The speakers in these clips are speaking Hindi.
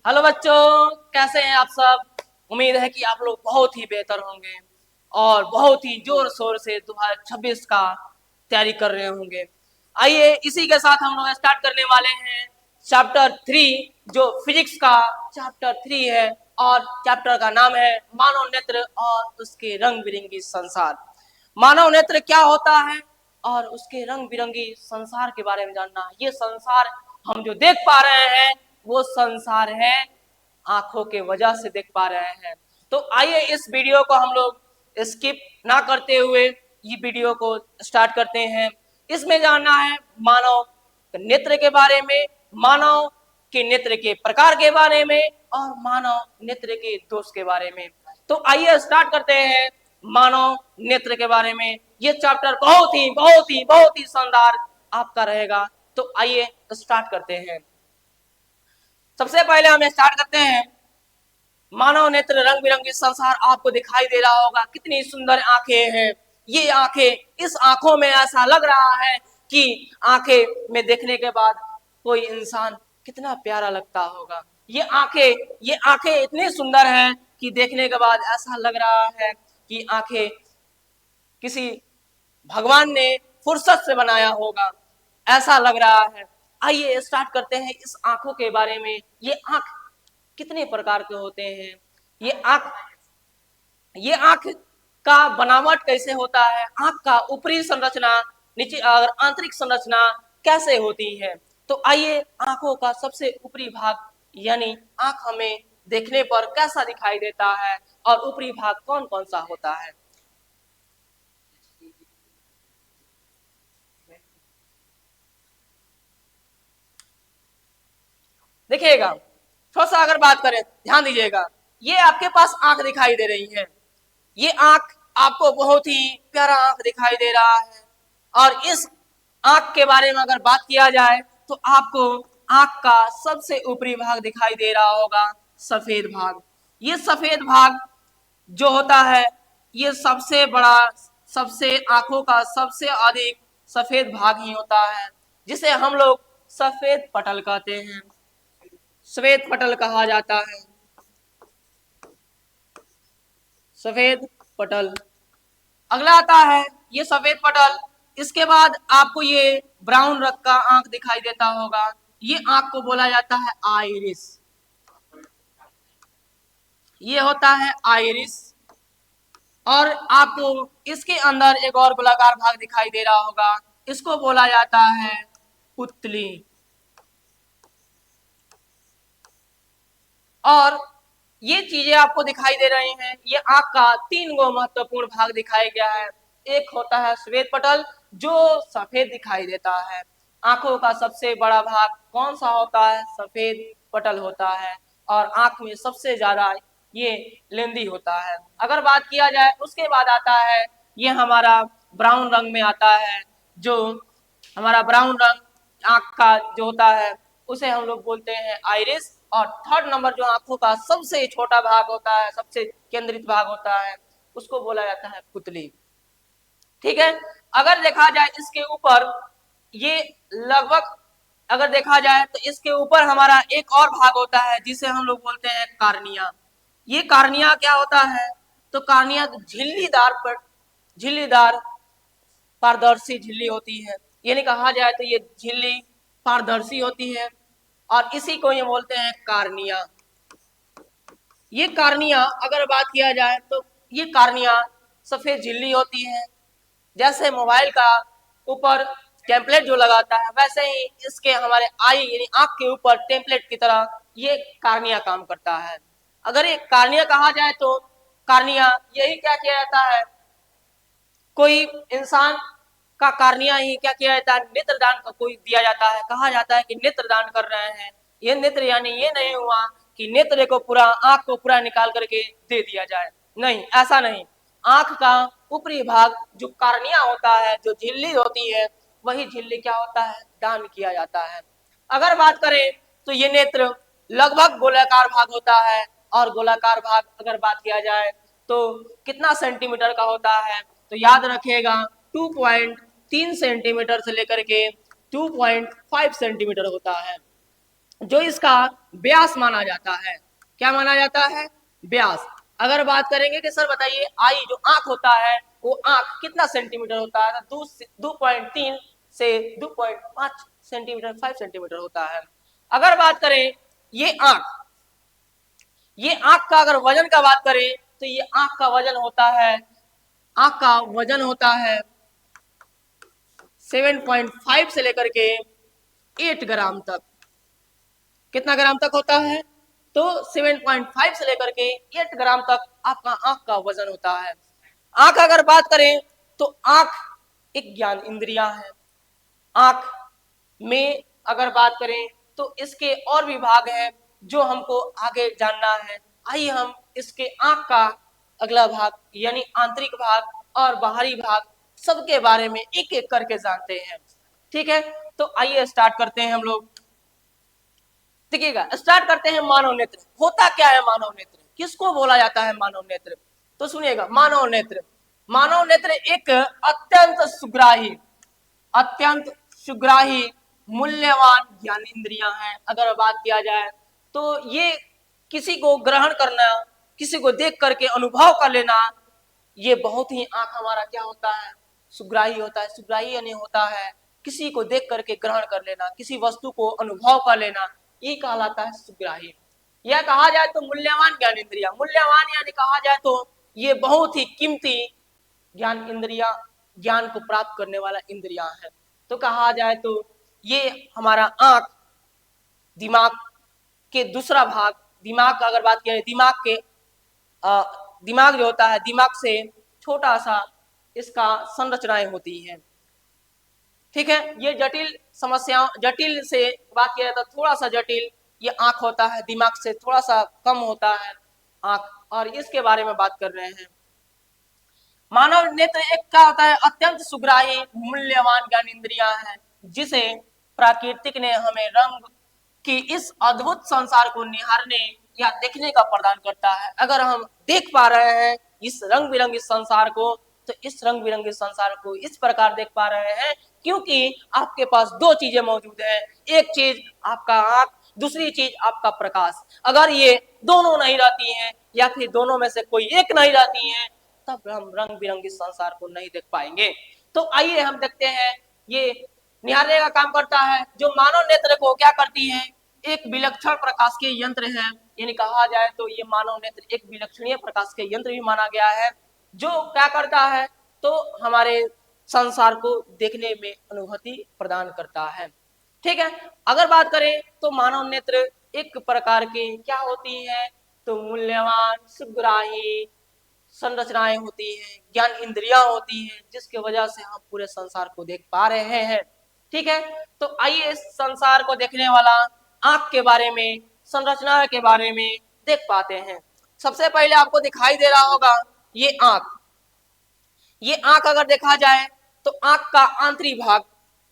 हेलो बच्चों, कैसे हैं आप सब। उम्मीद है कि आप लोग बहुत ही बेहतर होंगे और बहुत ही जोर शोर से 2026 का तैयारी कर रहे होंगे। आइए इसी के साथ हम लोग स्टार्ट करने वाले हैं चैप्टर 3, जो फिजिक्स का चैप्टर 3 है और चैप्टर का नाम है मानव नेत्र और उसके रंग बिरंगी संसार। मानव नेत्र क्या होता है और उसके रंग बिरंगी संसार के बारे में जानना। ये संसार हम जो देख पा रहे हैं वो संसार है आंखों के वजह से देख पा रहे हैं। तो आइए इस वीडियो को हम लोग स्किप ना करते हुए ये वीडियो को स्टार्ट करते हैं। इसमें जानना है मानव नेत्र के बारे में, मानव के नेत्र के प्रकार के बारे में और मानव नेत्र के दोष के बारे में। तो आइए स्टार्ट करते हैं मानव नेत्र के बारे में। ये चैप्टर बहुत ही शानदार आपका रहेगा। तो आइए स्टार्ट करते हैं। सबसे पहले हम स्टार्ट करते हैं मानव नेत्र रंग बिरंगी संसार। आपको दिखाई दे रहा होगा कितनी सुंदर आंखें हैं। ये आंखें, इस आंखों में ऐसा लग रहा है कि आंखें में देखने के बाद कोई इंसान कितना प्यारा लगता होगा। ये आंखें इतनी सुंदर हैं कि देखने के बाद ऐसा लग रहा है कि आंखें किसी भगवान ने फुर्सत से बनाया होगा, ऐसा लग रहा है। आइए स्टार्ट करते हैं इस आंखों के बारे में। ये आंख कितने प्रकार के होते हैं, ये आंख ये आंख का बनावट कैसे होता है, आंख का ऊपरी संरचना, नीचे और आंतरिक संरचना कैसे होती है। तो आइए आंखों का सबसे ऊपरी भाग यानी आंख हमें देखने पर कैसा दिखाई देता है और ऊपरी भाग कौन कौन सा होता है। देखिएगा, थोड़ा सा अगर बात करें, ध्यान दीजिएगा। ये आपके पास आंख दिखाई दे रही है। ये आंख आपको बहुत ही प्यारा आंख दिखाई दे रहा है। और इस आंख के बारे में अगर बात किया जाए तो आपको आंख का सबसे ऊपरी भाग दिखाई दे रहा होगा, सफेद भाग। ये सफेद भाग जो होता है, ये सबसे बड़ा, सबसे आंखों का सबसे अधिक सफेद भाग ही होता है, जिसे हम लोग सफेद पटल कहते हैं, श्वेत पटल कहा जाता है, सफेद पटल। अगला आता है ये सफेद पटल। इसके बाद आपको ये ब्राउन रंग का आंख दिखाई देता होगा। ये आंख को बोला जाता है आइरिस। ये होता है आइरिस। और आपको इसके अंदर एक और गोलाकार भाग दिखाई दे रहा होगा, इसको बोला जाता है पुतली। और ये चीजें आपको दिखाई दे रही हैं। ये आंख का 3 गो महत्वपूर्ण भाग दिखाया गया है। एक होता है श्वेत पटल जो सफेद दिखाई देता है। आंखों का सबसे बड़ा भाग कौन सा होता है, सफेद पटल होता है। और आंख में सबसे ज्यादा ये लेंदी होता है। अगर बात किया जाए उसके बाद आता है ये हमारा ब्राउन रंग में आता है, जो हमारा ब्राउन रंग आंख का जो होता है उसे हम लोग बोलते हैं आइरिस। और थर्ड नंबर जो आंखों का सबसे छोटा भाग होता है, सबसे केंद्रित भाग होता है, उसको बोला जाता है पुतली। ठीक है। अगर देखा जाए इसके ऊपर, ये लगभग अगर देखा जाए तो इसके ऊपर हमारा एक और भाग होता है जिसे हम लोग बोलते हैं कार्निया। ये कार्निया क्या होता है, तो कार्निया झिल्लीदार पारदर्शी झिल्ली होती है। यानी कहा जाए तो ये झिल्ली पारदर्शी होती है और इसी को ये बोलते हैं कार्निया। ये कार्निया अगर बात किया जाए तो ये कार्निया सफेद झिल्ली होती है। जैसे मोबाइल का ऊपर टेम्पलेट जो लगाता है, वैसे ही इसके हमारे आई यानी आंख के ऊपर टेम्पलेट की तरह ये कार्निया काम करता है। अगर ये कार्निया कहा जाए तो कार्निया यही क्या किया जाता है, कोई इंसान का कार्निया ही क्या किया जाता है, नेत्रदान का कोई दिया जाता है। कहा जाता है कि नेत्रदान कर रहे हैं। ये नेत्र यानी ये नहीं हुआ कि नेत्र को पूरा, आंख को पूरा निकाल करके दे दिया जाए, नहीं, ऐसा नहीं। आंख का ऊपरी भाग जो कार्निया होता है, जो झिल्ली होती है, वही झिल्ली क्या होता है, दान किया जाता है। अगर बात करें तो ये नेत्र लगभग गोलाकार भाग होता है। और गोलाकार भाग अगर बात किया जाए तो कितना सेंटीमीटर का होता है, तो याद रखिएगा 2.3 सेंटीमीटर से लेकर के 2.5 सेंटीमीटर होता है। जो इसका व्यास माना जाता है। क्या माना जाता है? व्यास। अगर बात करेंगे कि सर बताइए आई जो आंख होता है वो आंख कितना सेंटीमीटर होता है? तो 2.3 से 2.5 सेंटीमीटर, 5 सेंटीमीटर होता है। अगर बात करें ये आंख का अगर वजन का बात करें तो ये आंख का वजन होता है, आंख का वजन होता है 7.5 से लेकर के 8 ग्राम तक। कितना ग्राम तक होता है? तो 7.5 से लेकर के 8 ग्राम तक आपका आंख का वजन होता है। आंख अगर बात करें तो आंख एक ज्ञान इंद्रिया है। आंख में अगर बात करें तो इसके और भी भाग है जो हमको आगे जानना है। आइए हम इसके आंख का अगला भाग यानी आंतरिक भाग और बाहरी भाग सबके बारे में एक एक करके जानते हैं। ठीक है, तो आइए स्टार्ट करते हैं हम लोग। देखिएगा, स्टार्ट करते हैं मानव नेत्र। होता क्या है मानव नेत्र? किसको बोला जाता है मानव नेत्र? तो सुनिएगा, मानव नेत्र एक अत्यंत सुग्राही मूल्यवान ज्ञानेंद्रियां हैं। अगर बात किया जाए तो ये किसी को ग्रहण करना, किसी को देख करके अनुभव कर लेना, ये बहुत ही आंख हमारा क्या होता है? सुग्राही होता है। सुग्राही यानी होता है किसी को देख करके ग्रहण कर लेना, किसी वस्तु को अनुभव कर लेना, ये कहलाता है सुग्राही। यह कहा जाए तो मूल्यवान ज्ञान इंद्रिया, मूल्यवान यानी कहा जाए तो ये बहुत ही कीमती ज्ञान इंद्रिया, ज्ञान को प्राप्त करने वाला इंद्रिया है। तो कहा जाए तो ये हमारा आंख दिमाग के दूसरा भाग, दिमाग का अगर बात किया दिमाग जो होता है, दिमाग से छोटा सा इसका संरचनाएं होती हैं। ठीक है, ये जटिल समस्याओं, जटिल से बात किया जाता है थोड़ा सा जटिल ये आंख होता है, दिमाग से थोड़ा सा कम होता है आंख, और इसके बारे में बात कर रहे हैं। मानव नेत्र एक क्या होता है? अत्यंत सुग्राही मूल्यवान ज्ञान इंद्रिया है, जिसे प्राकृतिक ने हमें रंग की इस अद्भुत संसार को निहारने या देखने का प्रदान करता है। अगर हम देख पा रहे हैं इस रंग बिरंगे संसार को, तो इस रंग बिरंगे संसार को इस प्रकार देख पा रहे हैं क्योंकि आपके पास दो चीजें मौजूद है। एक चीज आपका आंख, दूसरी चीज आपका प्रकाश। अगर ये दोनों नहीं रहती हैं या फिर दोनों में से कोई एक नहीं रहती हैं, तब हम रंग बिरंगे संसार को नहीं देख पाएंगे। तो आइए हम देखते हैं, ये निहारने का काम करता है। जो मानव नेत्र को क्या करती है? एक विलक्षण प्रकाश के यंत्र है, यानी कहा जाए तो ये मानव नेत्र एक विलक्षणीय प्रकाश के यंत्र भी माना गया है, जो क्या करता है? तो हमारे संसार को देखने में अनुभूति प्रदान करता है। ठीक है, अगर बात करें तो मानव नेत्र एक प्रकार के क्या होती है? तो मूल्यवान सुग्राही संरचनाएं होती हैं, ज्ञान इंद्रियां होती हैं, जिसके वजह से हम पूरे संसार को देख पा रहे हैं। ठीक है, तो आइए इस संसार को देखने वाला आंख के बारे में, संरचना के बारे में देख पाते हैं। सबसे पहले आपको दिखाई दे रहा होगा ये आंख। ये आंख अगर देखा जाए तो आंख का आंतरिक भाग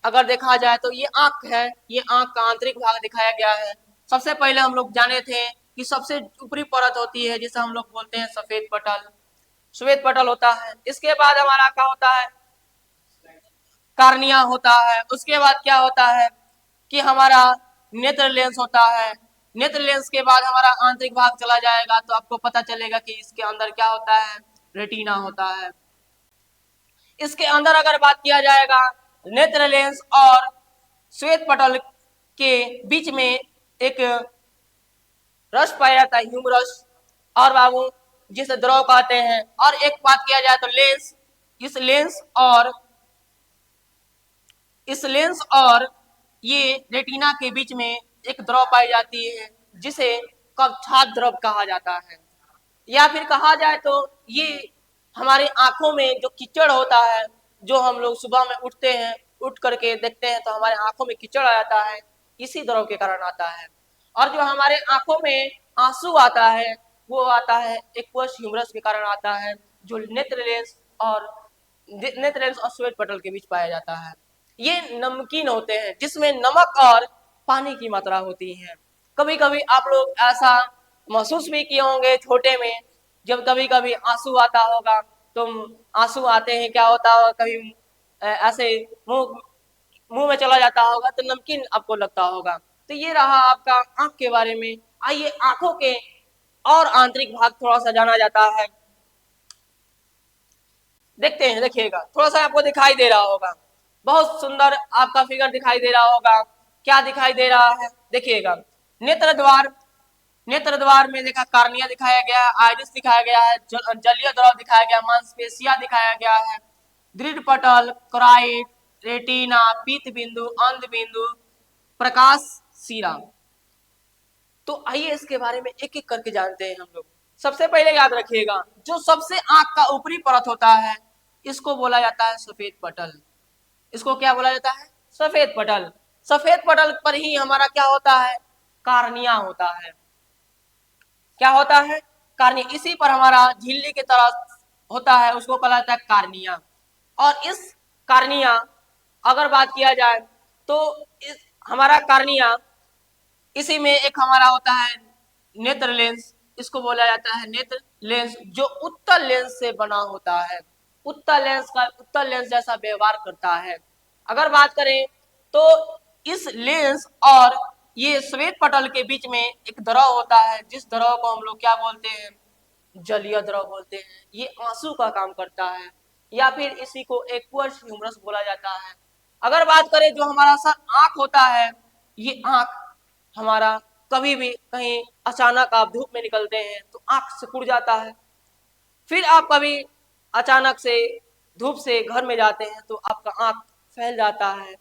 अगर देखा जाए तो ये आंख है, ये आंख का आंतरिक भाग दिखाया गया है। सबसे पहले हम लोग जाने थे कि सबसे ऊपरी परत होती है जिसे हम लोग बोलते हैं सफेद पटल, श्वेत पटल होता है। इसके बाद हमारा क्या होता है? कार्निया होता है। उसके बाद क्या होता है कि हमारा नेत्र लेंस होता है। नेत्र लेंस के बाद हमारा आंतरिक भाग चला जाएगा तो आपको पता चलेगा कि इसके अंदर क्या होता है? रेटिना होता है। इसके अंदर अगर बात किया जाएगा, नेत्र लेंस और श्वेत पटल के बीच में एक रस पाया जाता है, ह्यूमरस, और बाबू जिसे द्रव कहते हैं। और एक बात किया जाए तो लेंस, इस लेंस और ये रेटिना के बीच में एक द्रव पाई जाती है जिसे कक्षात द्रव कहा जाता है। या फिर कहा जाए तो ये हमारे आंखों में जो कीचड़ होता है, जो हम लोग सुबह में उठते हैं, उठ करके देखते हैं तो हमारे आंखों में कीचड़ आ जाता है, इसी द्रव के कारण आता है। और जो हमारे आंखों में आंसू आता है वो आता है एक्वस ह्यूमरस के कारण आता है, जो नेत्र लेंस और श्वेत पटल के बीच पाया जाता है। ये नमकीन होते हैं जिसमें नमक और पानी की मात्रा होती है। कभी कभी आप लोग ऐसा महसूस भी किए होंगे छोटे में, जब कभी कभी आंसू आता होगा, तो आंसू आते हैं क्या होता होगा, कभी ऐसे मुंह में चला जाता होगा तो नमकीन आपको लगता होगा। तो ये रहा आपका आंख के बारे में। आइए आंखों के और आंतरिक भाग थोड़ा सा जाना जाता है, देखते हैं। देखिएगा, थोड़ा सा आपको दिखाई दे रहा होगा, बहुत सुंदर आपका फिगर दिखाई दे रहा होगा। क्या दिखाई दे रहा है? देखिएगा, नेत्र द्वार, नेत्र द्वार में देखा कार्निया दिखाया गया है, आइरिस दिखाया गया है, जलीय द्रव दिखाया गया, मांसपेशियां दिखाया गया है, दृढ़ पटल, क्राइट, रेटिना, पीत बिंदु, अंध बिंदु, प्रकाश सीरा। तो आइए इसके बारे में एक एक करके जानते हैं हम लोग। सबसे पहले याद रखिएगा, जो सबसे आंख का ऊपरी परत होता है इसको बोला जाता है सफेद पटल। इसको क्या बोला जाता है? सफेद पटल। सफेद पटल पर ही हमारा क्या होता है? कार्निया होता है। क्या होता है? कार्निया। इसी पर हमारा झिल्ली की तरह होता है, उसको कहा जाता है कार्निया। और इस कार्निया अगर बात किया जाए तो इस हमारा कार्निया, इसी में एक हमारा होता है नेत्र लेंस, इसको बोला जाता है नेत्र लेंस, जो उत्तल लेंस से बना होता है। उत्तल लेंस जैसा व्यवहार करता है। अगर बात करें तो इस लेंस और ये श्वेत पटल के बीच में एक द्रव होता है, जिस द्रव को हम लोग क्या बोलते हैं? जलीय द्रव बोलते हैं। ये आंसू का काम करता है, या फिर इसी को एक्वस ह्यूमरस बोला जाता है। अगर बात करें जो हमारा सर आंख होता है, ये आंख हमारा कभी भी कहीं अचानक आप धूप में निकलते हैं तो आंख सिकुड़ जाता है, फिर आप कभी अचानक से धूप से घर में जाते हैं तो आपका आंख फैल जाता है।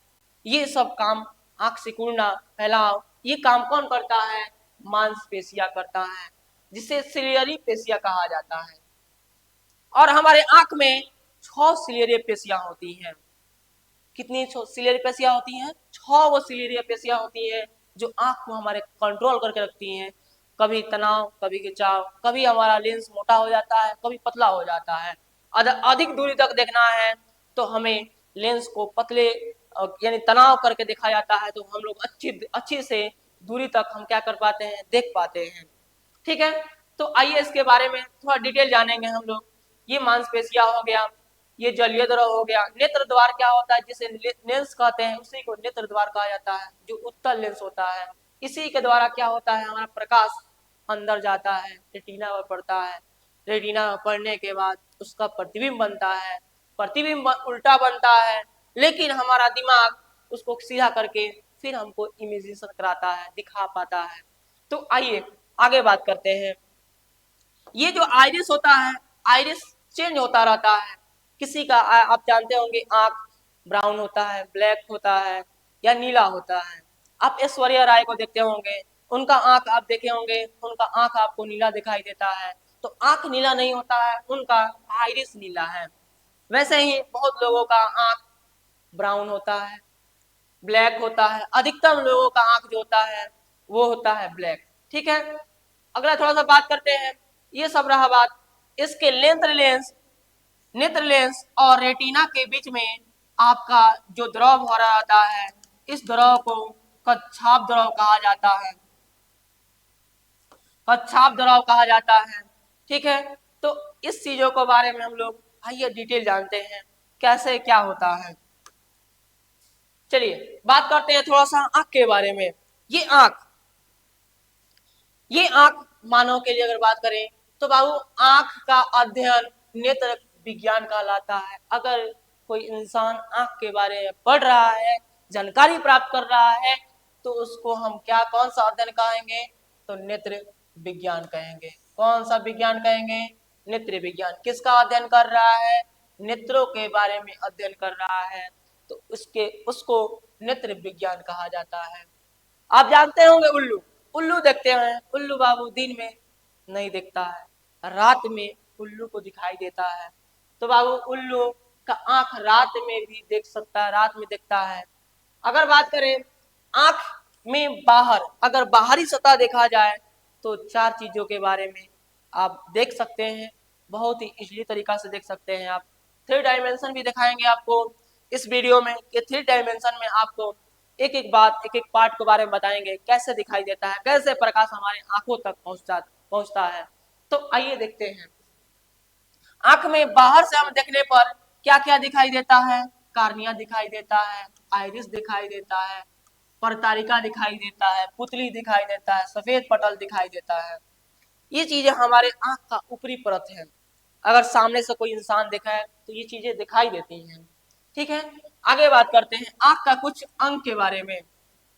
ये सब काम, आंख सिकुड़ना, फैलाव, ये काम कौन करता है? मांसपेशियां करता है, जिसे सिलियरी पेशियां कहा जाता है। और हमारे आंख में 6 सिलियरी पेशियां होती हैं। कितनी सिलियरी पेशियां होती हैं? 6 वो सिलियरी पेशियां होती हैं जो आंख को हमारे कंट्रोल करके रखती हैं। कभी तनाव, कभी खिंचाव, कभी हमारा लेंस मोटा हो जाता है, कभी पतला हो जाता है। अधिक दूरी तक देखना है तो हमें लेंस को पतले यानी तनाव करके देखा जाता है, तो हम लोग अच्छी से दूरी तक हम क्या कर पाते हैं? देख पाते हैं। ठीक है, तो आइए इसके बारे में थोड़ा डिटेल जानेंगे हम लोग। ये मांसपेशियां हो गया, ये जलीय द्रव हो गया। नेत्र द्वार क्या होता है? जिसे लेंस कहते हैं, उसी को नेत्र द्वार कहा जाता है, जो उत्तल लेंस होता है। इसी के द्वारा क्या होता है? हमारा प्रकाश अंदर जाता है, रेटिना पर पड़ता है। रेटिना पर पड़ने के बाद उसका प्रतिबिंब बनता है, प्रतिबिंब उल्टा बनता है, लेकिन हमारा दिमाग उसको सीधा करके फिर हमको इमेजिनेशन कराता है, दिखा पाता है। तो आइए आगे बात करते हैं। ये जो आइरिस होता है, आइरिस चेंज होता रहता है। किसी का आप जानते होंगे आंख ब्राउन होता है, ब्लैक होता है, या नीला होता है। आप ऐश्वर्या राय को देखते होंगे, उनका आंख आप देखे होंगे, उनका आंख आपको नीला दिखाई देता है। तो आंख नीला नहीं होता है, उनका आइरिस नीला है। वैसे ही बहुत लोगों का आंख ब्राउन होता है, ब्लैक होता है। अधिकतम लोगों का आंख जो होता है वो होता है ब्लैक। ठीक है, अगला थोड़ा सा बात करते हैं। ये सब रहा बात। इसके नेत्र लेंस और रेटिना के बीच में आपका जो द्रव हो रहा होता है, इस द्रव को कच्छाप द्रव कहा जाता है। कच्छाप द्रव कहा जाता है। ठीक है, तो इस चीजों के बारे में हम लोग आइए डिटेल जानते हैं, कैसे क्या होता है। चलिए बात करते हैं थोड़ा सा आंख के बारे में। ये आंख मानव के लिए अगर बात करें तो बाबू, आंख का अध्ययन नेत्र विज्ञान कहलाता है। अगर कोई इंसान आंख के बारे में पढ़ रहा है, जानकारी प्राप्त कर रहा है, तो उसको हम क्या, कौन सा अध्ययन कहेंगे? तो नेत्र विज्ञान कहेंगे। कौन सा विज्ञान कहेंगे? नेत्र विज्ञान। किसका अध्ययन कर रहा है? नेत्रों के बारे में अध्ययन कर रहा है, तो उसको नेत्र विज्ञान कहा जाता है। आप जानते होंगे उल्लू, उल्लू देखते हैं। उल्लू बाबू दिन में नहीं दिखता है, रात में उल्लू को दिखाई देता है। तो बाबू उल्लू का आंख रात में भी देख सकता है, रात में दिखता है। अगर बात करें आंख में बाहर, अगर बाहरी सतह देखा जाए तो 4 चीजों के बारे में आप देख सकते हैं, बहुत ही इजली तरीका से देख सकते हैं आप। 3 डायमेंशन भी दिखाएंगे आपको इस वीडियो में, कि 3 डायमेंशन में आपको एक एक बात, एक एक पार्ट के बारे में बताएंगे, कैसे दिखाई देता है, कैसे प्रकाश हमारे आंखों तक पहुंचता है। तो आइए देखते हैं। आंख में बाहर से हम देखने पर क्या क्या दिखाई देता है? कार्निया दिखाई देता है, आइरिस दिखाई देता है, परतारिका दिखाई देता है, पुतली दिखाई देता है, सफेद पटल दिखाई देता है। ये चीजें हमारे आंख का ऊपरी परत है। अगर सामने से कोई इंसान देखा है तो ये चीजें दिखाई देती हैं। ठीक है, आगे बात करते हैं आंख का कुछ अंग के बारे में।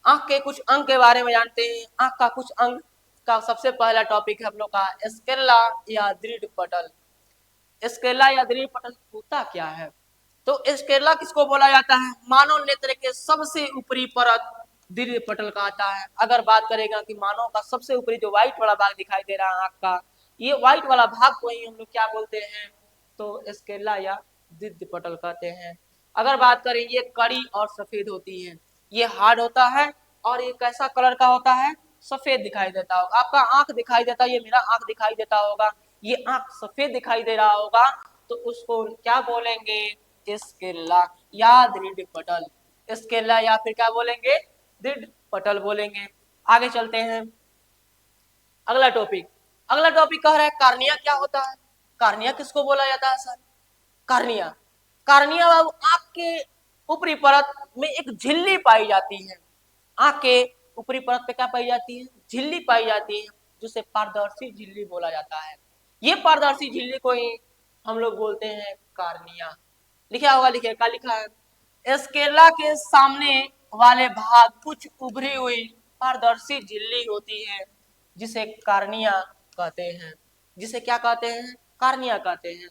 आंख के कुछ अंग के बारे में जानते हैं। आंख का कुछ अंग का सबसे पहला टॉपिक है हम लोग का स्केला या दृढ़ पटल। स्केला या दृढ़ पटल होता क्या है? तो स्केला किसको बोला जाता है? मानव नेत्र के सबसे ऊपरी परत दृढ़ पटल कहता है। अगर बात करेगा कि मानव का सबसे ऊपरी जो व्हाइट वाला भाग दिखाई दे रहा है आंख का, ये व्हाइट वाला भाग को ही हम लोग क्या बोलते हैं? तो स्केला या दृढ़ पटल कहते हैं। अगर बात करें, ये कड़ी और सफेद होती है, ये हार्ड होता है और ये कैसा कलर का होता है? सफेद दिखाई देता होगा। आपका आंख दिखाई देता है, ये मेरा आंख दिखाई देता होगा, ये आंख सफेद दिखाई दे रहा होगा, तो उसको क्या बोलेंगे? स्केला या दृढ़ पटल। स्केला या फिर क्या बोलेंगे? दृढ़ पटल बोलेंगे। आगे चलते हैं, अगला टॉपिक कह रहा है कार्निया क्या होता है? कार्निया किसको बोला जाता है सर? कार्निया, कार्निया बाबू आंख के ऊपरी परत में एक झिल्ली पाई जाती है। आंख के ऊपरी परत पे क्या पाई जाती है? झिल्ली पाई जाती है, जिसे पारदर्शी झिल्ली बोला जाता है। ये पारदर्शी झिल्ली को ही हम लोग बोलते हैं कार्निया। लिखा होगा, लिखे क्या लिखा है? स्केला के सामने वाले भाग कुछ उभरी हुई पारदर्शी झिल्ली होती है, जिसे कार्निया कहते हैं। जिसे क्या कहते हैं? कार्निया कहते हैं।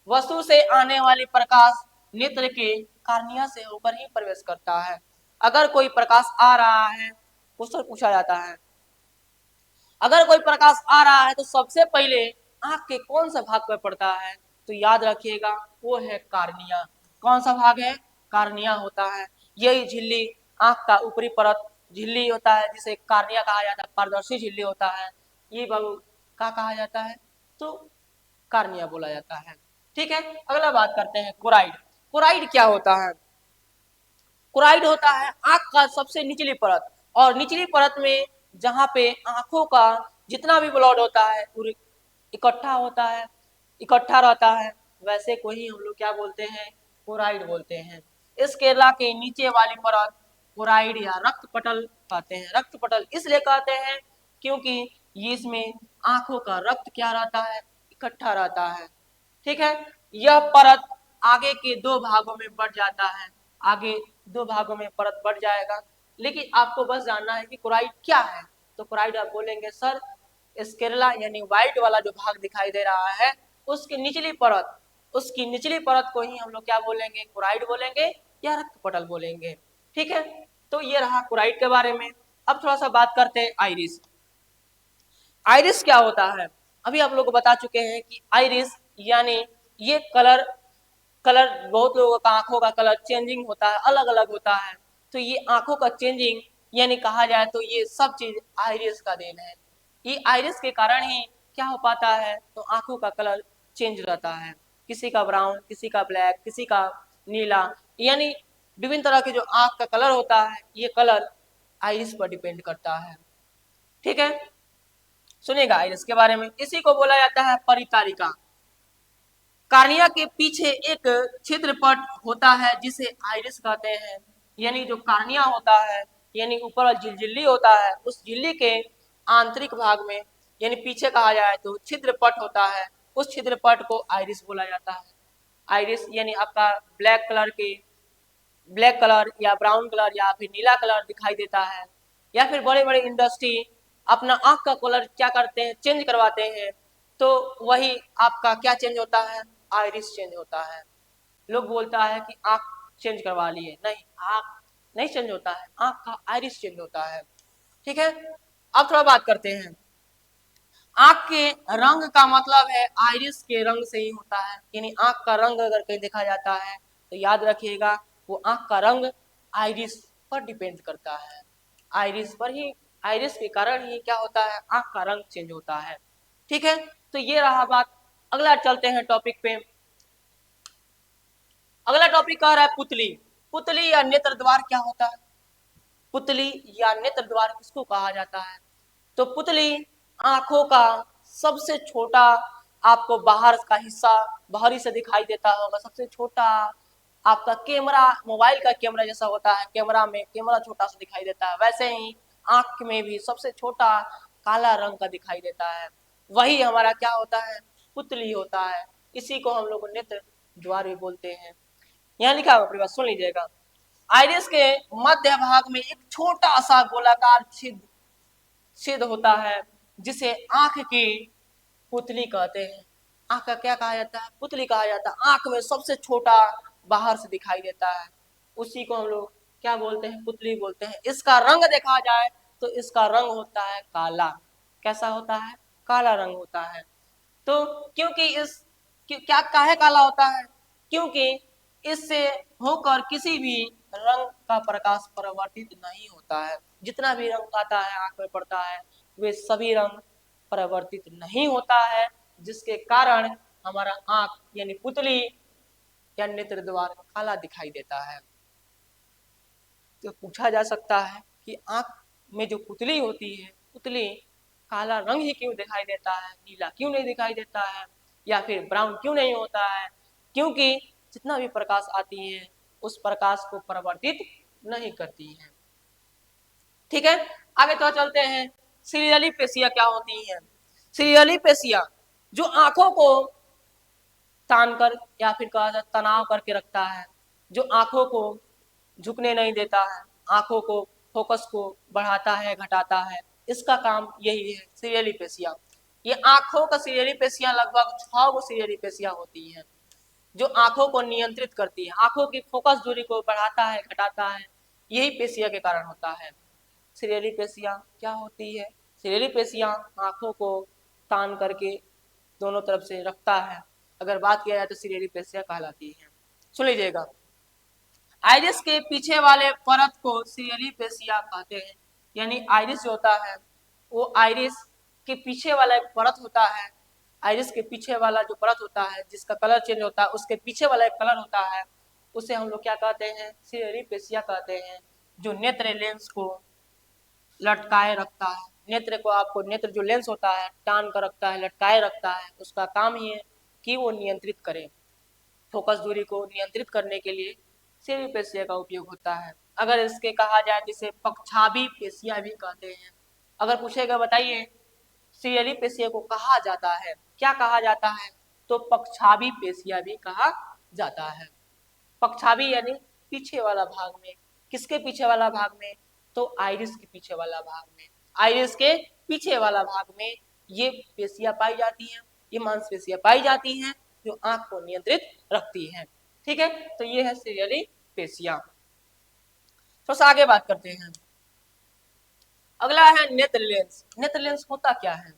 वस्तु से आने वाली प्रकाश नेत्र के कार्निया से होकर ही प्रवेश करता है। अगर कोई प्रकाश आ रहा है, क्वेश्चन पूछा जाता है, अगर कोई प्रकाश आ रहा है तो सबसे पहले आंख के कौन सा भाग पर पड़ता है? तो याद रखिएगा, वो है कार्निया। कौन सा भाग है? कार्निया होता है। यही झिल्ली, आंख का ऊपरी परत झिल्ली होता है, जिसे कार्निया कहा जाता है, पारदर्शी झिल्ली होता है। ये बाबू क्या कहा जाता है? तो कार्निया बोला जाता है। ठीक है, अगला बात करते हैं कोराइड। कोराइड क्या होता है? कोराइड होता है आंख का सबसे निचली परत, और निचली परत में जहां पे आंखों का जितना भी ब्लड होता है इकट्ठा होता है, इकट्ठा रहता है, वैसे को ही हम लोग क्या बोलते हैं? कोराइड बोलते हैं। इस केरला के नीचे वाली परत कोराइड या रक्त पटल कहते हैं। रक्त पटल इसलिए कहते हैं क्योंकि ये इसमें आंखों का रक्त क्या रहता है? इकट्ठा रहता है। ठीक है, यह परत आगे के दो भागों में बढ़ जाता है। आगे दो भागों में परत बढ़ जाएगा, लेकिन आपको बस जानना है कि कोराइड क्या है। तो कोराइड आप बोलेंगे सर स्केरला यानी व्हाइट वाला जो भाग दिखाई दे रहा है, उसकी निचली परत, उसकी निचली परत को ही हम लोग क्या बोलेंगे? कोराइड बोलेंगे या रक्त पटल बोलेंगे। ठीक है, तो ये रहा कोराइड के बारे में। अब थोड़ा सा बात करते हैं आइरिस। आइरिस क्या होता है? अभी आप लोग को बता चुके हैं कि आइरिस यानी ये कलर, कलर बहुत लोगों का आंखों का कलर चेंजिंग होता है, अलग अलग होता है। तो ये आंखों का चेंजिंग यानी कहा जाए तो ये सब चीज आइरिस का देन है। ये आइरिस के कारण ही क्या हो पाता है? तो आंखों का कलर चेंज रहता है, किसी का ब्राउन, किसी का ब्लैक, किसी का नीला, यानी विभिन्न तरह के जो आंख का कलर होता है, ये कलर आइरिस पर डिपेंड करता है। ठीक है, सुनिएगा आइरिस के बारे में। इसी को बोला जाता है परितारिका। कार्निया के पीछे एक छिद्रपट होता है जिसे आइरिस कहते हैं। यानी जो कार्निया होता है, यानी ऊपर झिल्ली होता है, उस झिल्ली के आंतरिक भाग में यानी पीछे कहा जाए तो छिद्रपट होता है, उस छिद्रपट को आइरिस बोला जाता है। आइरिस यानी आपका ब्लैक कलर या ब्राउन कलर या फिर नीला कलर दिखाई देता है, या फिर बड़े बड़े इंडस्ट्री अपना आंख का कलर क्या करते हैं? चेंज करवाते हैं। तो वही आपका क्या चेंज होता है? आइरिस चेंज होता है। लोग बोलता है कि आंख चेंज करवा लिए, नहीं, आंख नहीं चेंज होता है, आंख का आइरिस चेंज होता है। ठीक है, अब थोड़ा बात करते हैं, आंख के रंग का मतलब है आइरिस के रंग से ही होता है। यानी आंख का रंग अगर कहीं देखा जाता है तो याद रखिएगा वो आंख का रंग आइरिस पर डिपेंड करता है। आइरिस पर ही, आइरिस के कारण ही क्या होता है? आंख का रंग चेंज होता है। ठीक है, तो ये रहा बात। अगला चलते हैं टॉपिक पे। अगला टॉपिक कह रहा है पुतली। पुतली या नेत्र द्वार क्या होता है? पुतली या नेत्र द्वार किसको कहा जाता है? तो पुतली आंखों का सबसे छोटा, आपको बाहर का हिस्सा बाहरी से दिखाई देता होगा, सबसे छोटा आपका कैमरा मोबाइल का कैमरा जैसा होता है, कैमरा में कैमरा छोटा सा दिखाई देता है, वैसे ही आंख में भी सबसे छोटा काला रंग का दिखाई देता है। वही हमारा क्या होता है, पुतली होता है। इसी को हम लोग नेत्र द्वार भी बोलते हैं। यहाँ लिखा हुआ, अपनी बात सुन लीजिएगा। आइरिस के मध्य भाग में एक छोटा सा गोलाकार छिद्र छिद्र होता है, जिसे आंख की पुतली कहते हैं। आंख का क्या कहा जाता है, पुतली कहा जाता है। आंख में सबसे छोटा बाहर से दिखाई देता है, उसी को हम लोग क्या बोलते हैं, पुतली बोलते हैं। इसका रंग देखा जाए तो इसका रंग होता है काला। कैसा होता है, काला रंग होता है। तो क्योंकि क्या काहे काला होता है, क्योंकि इससे होकर किसी भी रंग का प्रकाश परावर्तित नहीं होता है। जितना भी रंग आता है आंख में पड़ता है, वे सभी रंग परावर्तित नहीं होता है, जिसके कारण हमारा आंख यानी पुतली या नेत्र द्वार काला दिखाई देता है। तो पूछा जा सकता है कि आंख में जो पुतली होती है, पुतली काला रंग ही क्यों दिखाई देता है, नीला क्यों नहीं दिखाई देता है, या फिर ब्राउन क्यों नहीं होता है? क्योंकि जितना भी प्रकाश आती है उस प्रकाश को परावर्तित नहीं करती है। ठीक है, आगे तो चलते हैं। सीरियली पेशियां क्या होती हैं? सीरियली पेशियां जो आंखों को तान कर या फिर कहा जाए तनाव करके रखता है, जो आंखों को झुकने नहीं देता है, आंखों को फोकस को बढ़ाता है घटाता है, इसका काम यही है, सीरियली पेशियां। ये आंखों का सीरियली पेशियां लगभग 6 गो सीरियली पेशियां होती हैं, जो आंखों को नियंत्रित करती है, आंखों की फोकस दूरी को बढ़ाता है घटाता है, यही पेशिया के कारण होता है। सीरियली पेशियां क्या होती है? सीरियली पेशियां आंखों को तान करके दोनों तरफ से रखता है। अगर बात किया जाए तो सीरियली पेशियां कहलाती है। सुन लीजिएगा, आइरिस के पीछे वाले परत को सीरियली पेशिया कहते हैं। यानी आइरिस जो होता है वो आइरिस के पीछे वाला एक परत होता है। आइरिस के पीछे वाला जो परत होता है जिसका कलर चेंज होता है, उसके पीछे वाला एक कलर होता है, उसे हम लोग क्या कहते हैं, सीरियली पेशिया कहते हैं, जो नेत्र लेंस को लटकाए रखता है। नेत्र को आपको नेत्र जो लेंस होता है टान कर रखता है, लटकाए रखता है, उसका काम ही है कि वो नियंत्रित करे। फोकस दूरी को नियंत्रित करने के लिए सीरियली पेशिया का उपयोग होता है। अगर इसके कहा जाए जिसे पक्षाभी पेशिया भी कहते हैं। अगर पूछेगा बताइए सीरियली पेशिया को कहा जाता है, क्या कहा जाता है, तो पक्षाभी पेशिया भी कहा जाता है। पक्षाभी यानी पीछे वाला भाग में। किसके पीछे वाला भाग में, तो आइरिस के पीछे वाला भाग में। आइरिस के पीछे वाला भाग में ये पेशियां पाई जाती हैं, ये मांसपेशियां पाई जाती हैं जो आंख को नियंत्रित रखती हैं। ठीक है, तो ये है सीरियली पेशियां। थोड़ा सा आगे बात करते हैं। अगला है नेत्र लेंस। नेत्र लेंस होता क्या है,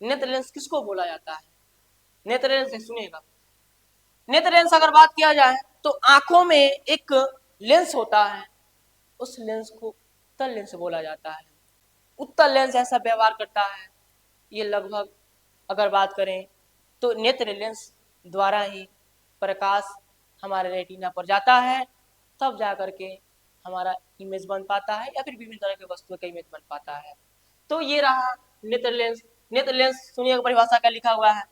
नेत्र लेंस किसको बोला जाता है? नेत्र लेंस सुनिएगा, नेत्र लेंस अगर बात किया जाए तो आंखों में एक लेंस होता है, उस लेंस को उत्तल लेंस बोला जाता है। उत्तल लेंस ऐसा व्यवहार करता है, ये लगभग अगर बात करें तो नेत्र लेंस द्वारा ही प्रकाश हमारे रेटिना पर जाता है, तब जा करके हमारा इमेज बन पाता है या फिर विभिन्न तरह के वस्तुओं का इमेज बन पाता है। तो ये रहा नेत्र लेंस। नेत्र लेंस सुनिए परिभाषा क्या लिखा हुआ है।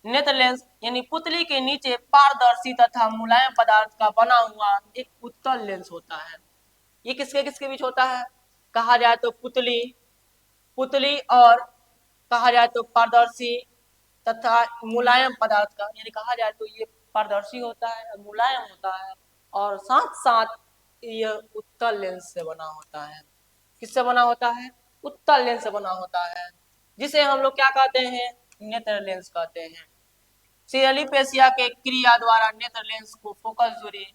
नेत्र लेंस यानी पुतली के नीचे पारदर्शी तथा मुलायम पदार्थ का बना हुआ एक उत्तल लेंस होता है। ये किसके किसके बीच होता है, कहा जाए तो पुतली पुतली और कहा जाए तो पारदर्शी तथा मुलायम पदार्थ का, यानी कहा जाए तो ये पारदर्शी होता है, मुलायम होता है, और साथ साथ यह उत्तल लेंस से बना होता है। किससे बना होता है, उत्तल लेंस से बना होता है, जिसे हम लोग क्या कहते हैं, नेत्र लेंस कहते हैं। सीरियली पेशिया के क्रिया द्वारा नेत्र लेंस को फोकस दूरी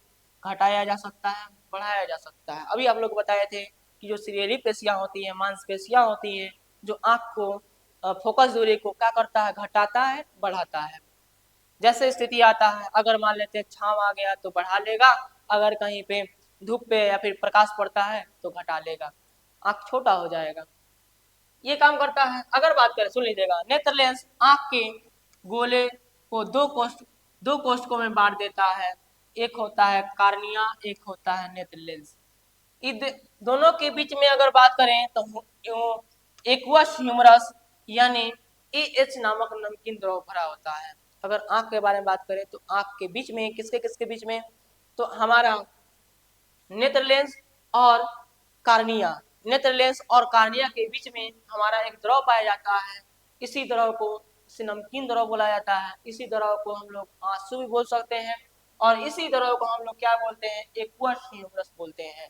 घटाया जा सकता है, बढ़ाया जा सकता है। अभी आप लोग बताए थे कि जो सीरियली पेशियां होती है, मांसपेशियां होती है, जो आंख को फोकस दूरी को क्या करता है, घटाता है बढ़ाता है। जैसे स्थिति आता है, अगर मान लेते हैं छांव आ गया तो बढ़ा लेगा, अगर कहीं पे धूप पे या फिर प्रकाश पड़ता है तो घटा लेगा, आंख छोटा हो जाएगा, ये काम करता है। अगर बात करें, सुन लीजिएगा, नेत्र लेंस आंख के गोले को दो कोष्ठकों में बांट देता है। एक होता है कार्निया, एक होता है नेत्र लेंस। इन दोनों के बीच में अगर बात करें तो एक्वस ह्यूमरस यानी एएच नामक नमकीन द्रव भरा होता है। अगर आंख के बारे में बात करें तो आंख के बीच में किसके किसके बीच में, तो हमारा नेत्र लेंस और कार्निया, नेत्र लेंस और कार्निया के बीच में हमारा एक द्रव पाया जाता है। इसी द्रव को इसे नमकीन द्रव बोला जाता है। इसी द्रव को हम लोग आंसू भी बोल सकते हैं और इसी द्रव को हम लोग क्या बोलते हैं, एक्वस ह्यूमरस बोलते हैं।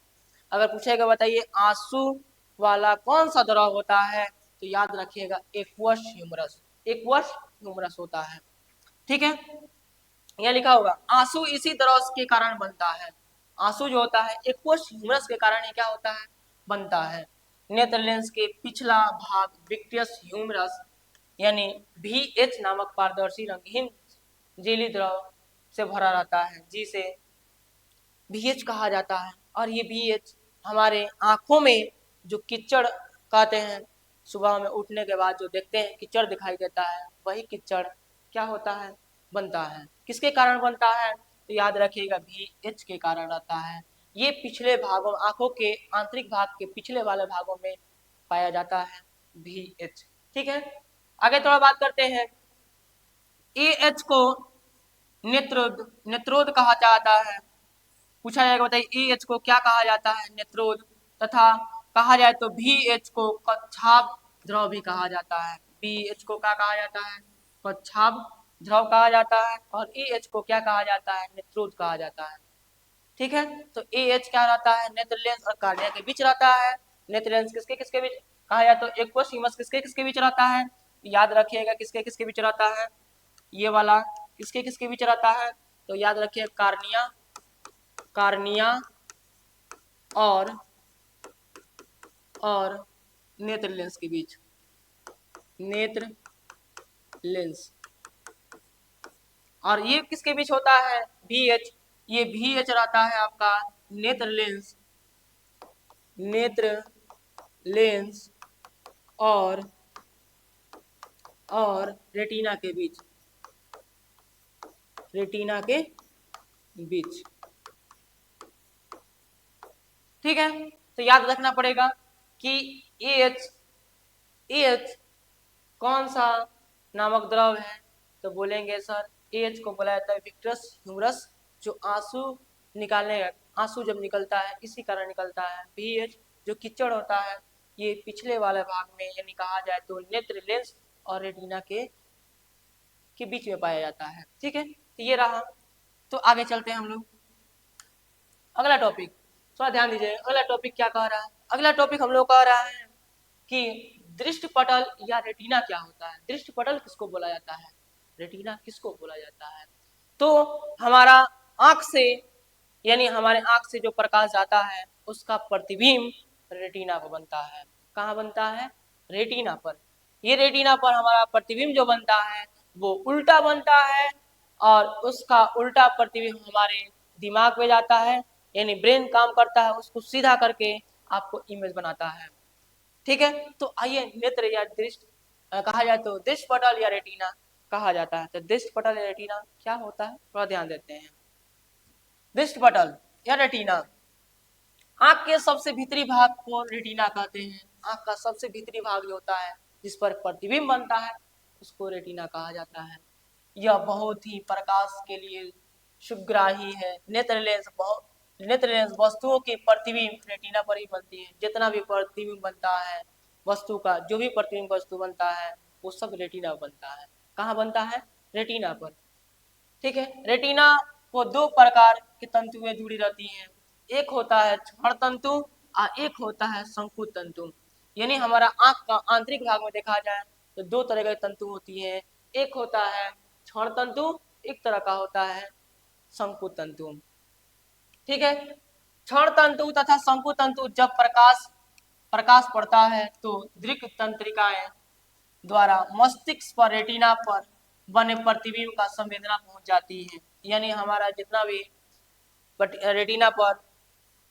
अगर पूछेगा बताइए आंसू वाला कौन सा द्रव होता है, तो याद रखिएगा एक्वस ह्यूमरस, एक्वस ह्यूमरस होता है। ठीक है, यह लिखा होगा आंसू इसी द्रव के कारण बनता है। आंसू जो होता है एक्वस ह्यूमरस के कारण ही क्या होता है, बनता है। नेत्र लेंस के पिछला भाग विट्रियस ह्यूमरस यानी VH नामक पारदर्शी रंगहीन जेली द्रव से भरा रहता है, जिसे VH कहा जाता है। और ये VH हमारे आंखों में जो कीचड़ कहते हैं, सुबह में उठने के बाद जो देखते हैं कीचड़ दिखाई देता है, वही कीचड़ क्या होता है, बनता है। किसके कारण बनता है, तो याद रखिएगा VH के कारण रहता है। ये पिछले भागों, आंखों के आंतरिक भाग के पिछले वाले भागों में पाया जाता है VH। ठीक है, आगे थोड़ा बात करते हैं। AH को नेत्रोद, नेत्रोद कहा जाता है। पूछा जाएगा बताइए AH को क्या कहा जाता है, नेत्रोद। तथा कहा जाए तो VH को कच्छाप द्रव भी कहा जाता है। VH को क्या कहा जाता है, कच्छाप द्रव कहा जाता है। और AH को क्या कहा जाता है, नेत्रोद कहा जाता है। ठीक है, तो AH क्या रहता है, नेत्र लेंस और कार्निया के बीच रहता है। नेत्र लेंस किसके किसके बीच कहा जाए तो एक्वस ह्यूमरस किसके किसके बीच रहता है, याद रखिएगा किसके किसके बीच रहता है, ये वाला किसके किसके बीच रहता है, तो याद रखिए कार्निया, कार्निया और नेत्र लेंस के बीच, नेत्र लेंस। और ये किसके बीच होता है, VH, ये VH रहता है आपका नेत्र लेंस, नेत्र लेंस और रेटिना के बीच, रेटिना के बीच। ठीक है, तो याद रखना पड़ेगा कि AH कौन सा नामक द्रव है, तो बोलेंगे सर AH को बोला जाता है विट्रियस ह्यूमरस, जो आंसू निकालने, आंसू जब निकलता है इसी कारण निकलता है। VH जो कीचड़ होता है, ये पिछले वाले भाग में यानी कहा जाए तो नेत्र लेंस और रेटिना के बीच में पाया जाता है। ठीक है, तो ये रहा। तो आगे चलते हैं हम लोग अगला टॉपिक, थोड़ा ध्यान दीजिए। अगला टॉपिक क्या कह रहा है, अगला टॉपिक हम लोग कह रहा है कि दृष्टि पटल या रेटिना क्या होता है। दृष्टि पटल किसको बोला जाता है, रेटिना किसको बोला जाता है। तो हमारा आंख से यानी हमारे आंख से जो प्रकाश जाता है उसका प्रतिबिंब रेटिना पर बनता है। कहाँ बनता है, रेटिना पर। ये रेटिना पर हमारा प्रतिबिंब जो बनता है वो उल्टा बनता है और उसका उल्टा प्रतिबिंब हमारे दिमाग में जाता है, यानी ब्रेन काम करता है, उसको सीधा करके आपको इमेज बनाता है। ठीक है, तो आइए नेत्र या दृष्टि कहा जाए तो दृष्टि पटल या रेटिना कहा जाता है। तो दृष्टि पटल या रेटिना क्या होता है, थोड़ा ध्यान देते हैं। दृष्टि पटल या रेटिना, आंख के सबसे भीतरी भाग को रेटिना कहते हैं। आंख का सबसे भीतरी भाग जो होता है जिस पर प्रतिबिंब बनता है उसको रेटिना कहा जाता है। यह बहुत ही प्रकाश के लिए सुग्राही है। नेत्र लेंस वस्तुओं की प्रतिबिंब रेटिना पर ही बनती है। जितना भी प्रतिबिंब बनता है वस्तु का, जो भी प्रतिबिंब वस्तु बनता है वो सब रेटिना बनता है। कहाँ बनता है, रेटिना पर। ठीक है, रेटिना को दो प्रकार की तंतुएं जुड़ी रहती हैं। एक होता है क्षण तंतु और एक होता है शंकु तंतु। यानी हमारा आंख का आंतरिक भाग में देखा जाए तो दो तरह के तंतु होती है। एक होता है क्षण तंतु, एक तरह का होता है शंकु तंतु। ठीक है, क्षण तंतु तथा शंकु तंतु जब प्रकाश पड़ता है तो दृक तंत्रिकाएं द्वारा मस्तिष्क पर रेटिना पर बने प्रतिबिंब का संवेदना पहुंच जाती है। यानी हमारा जितना भी रेटिना पर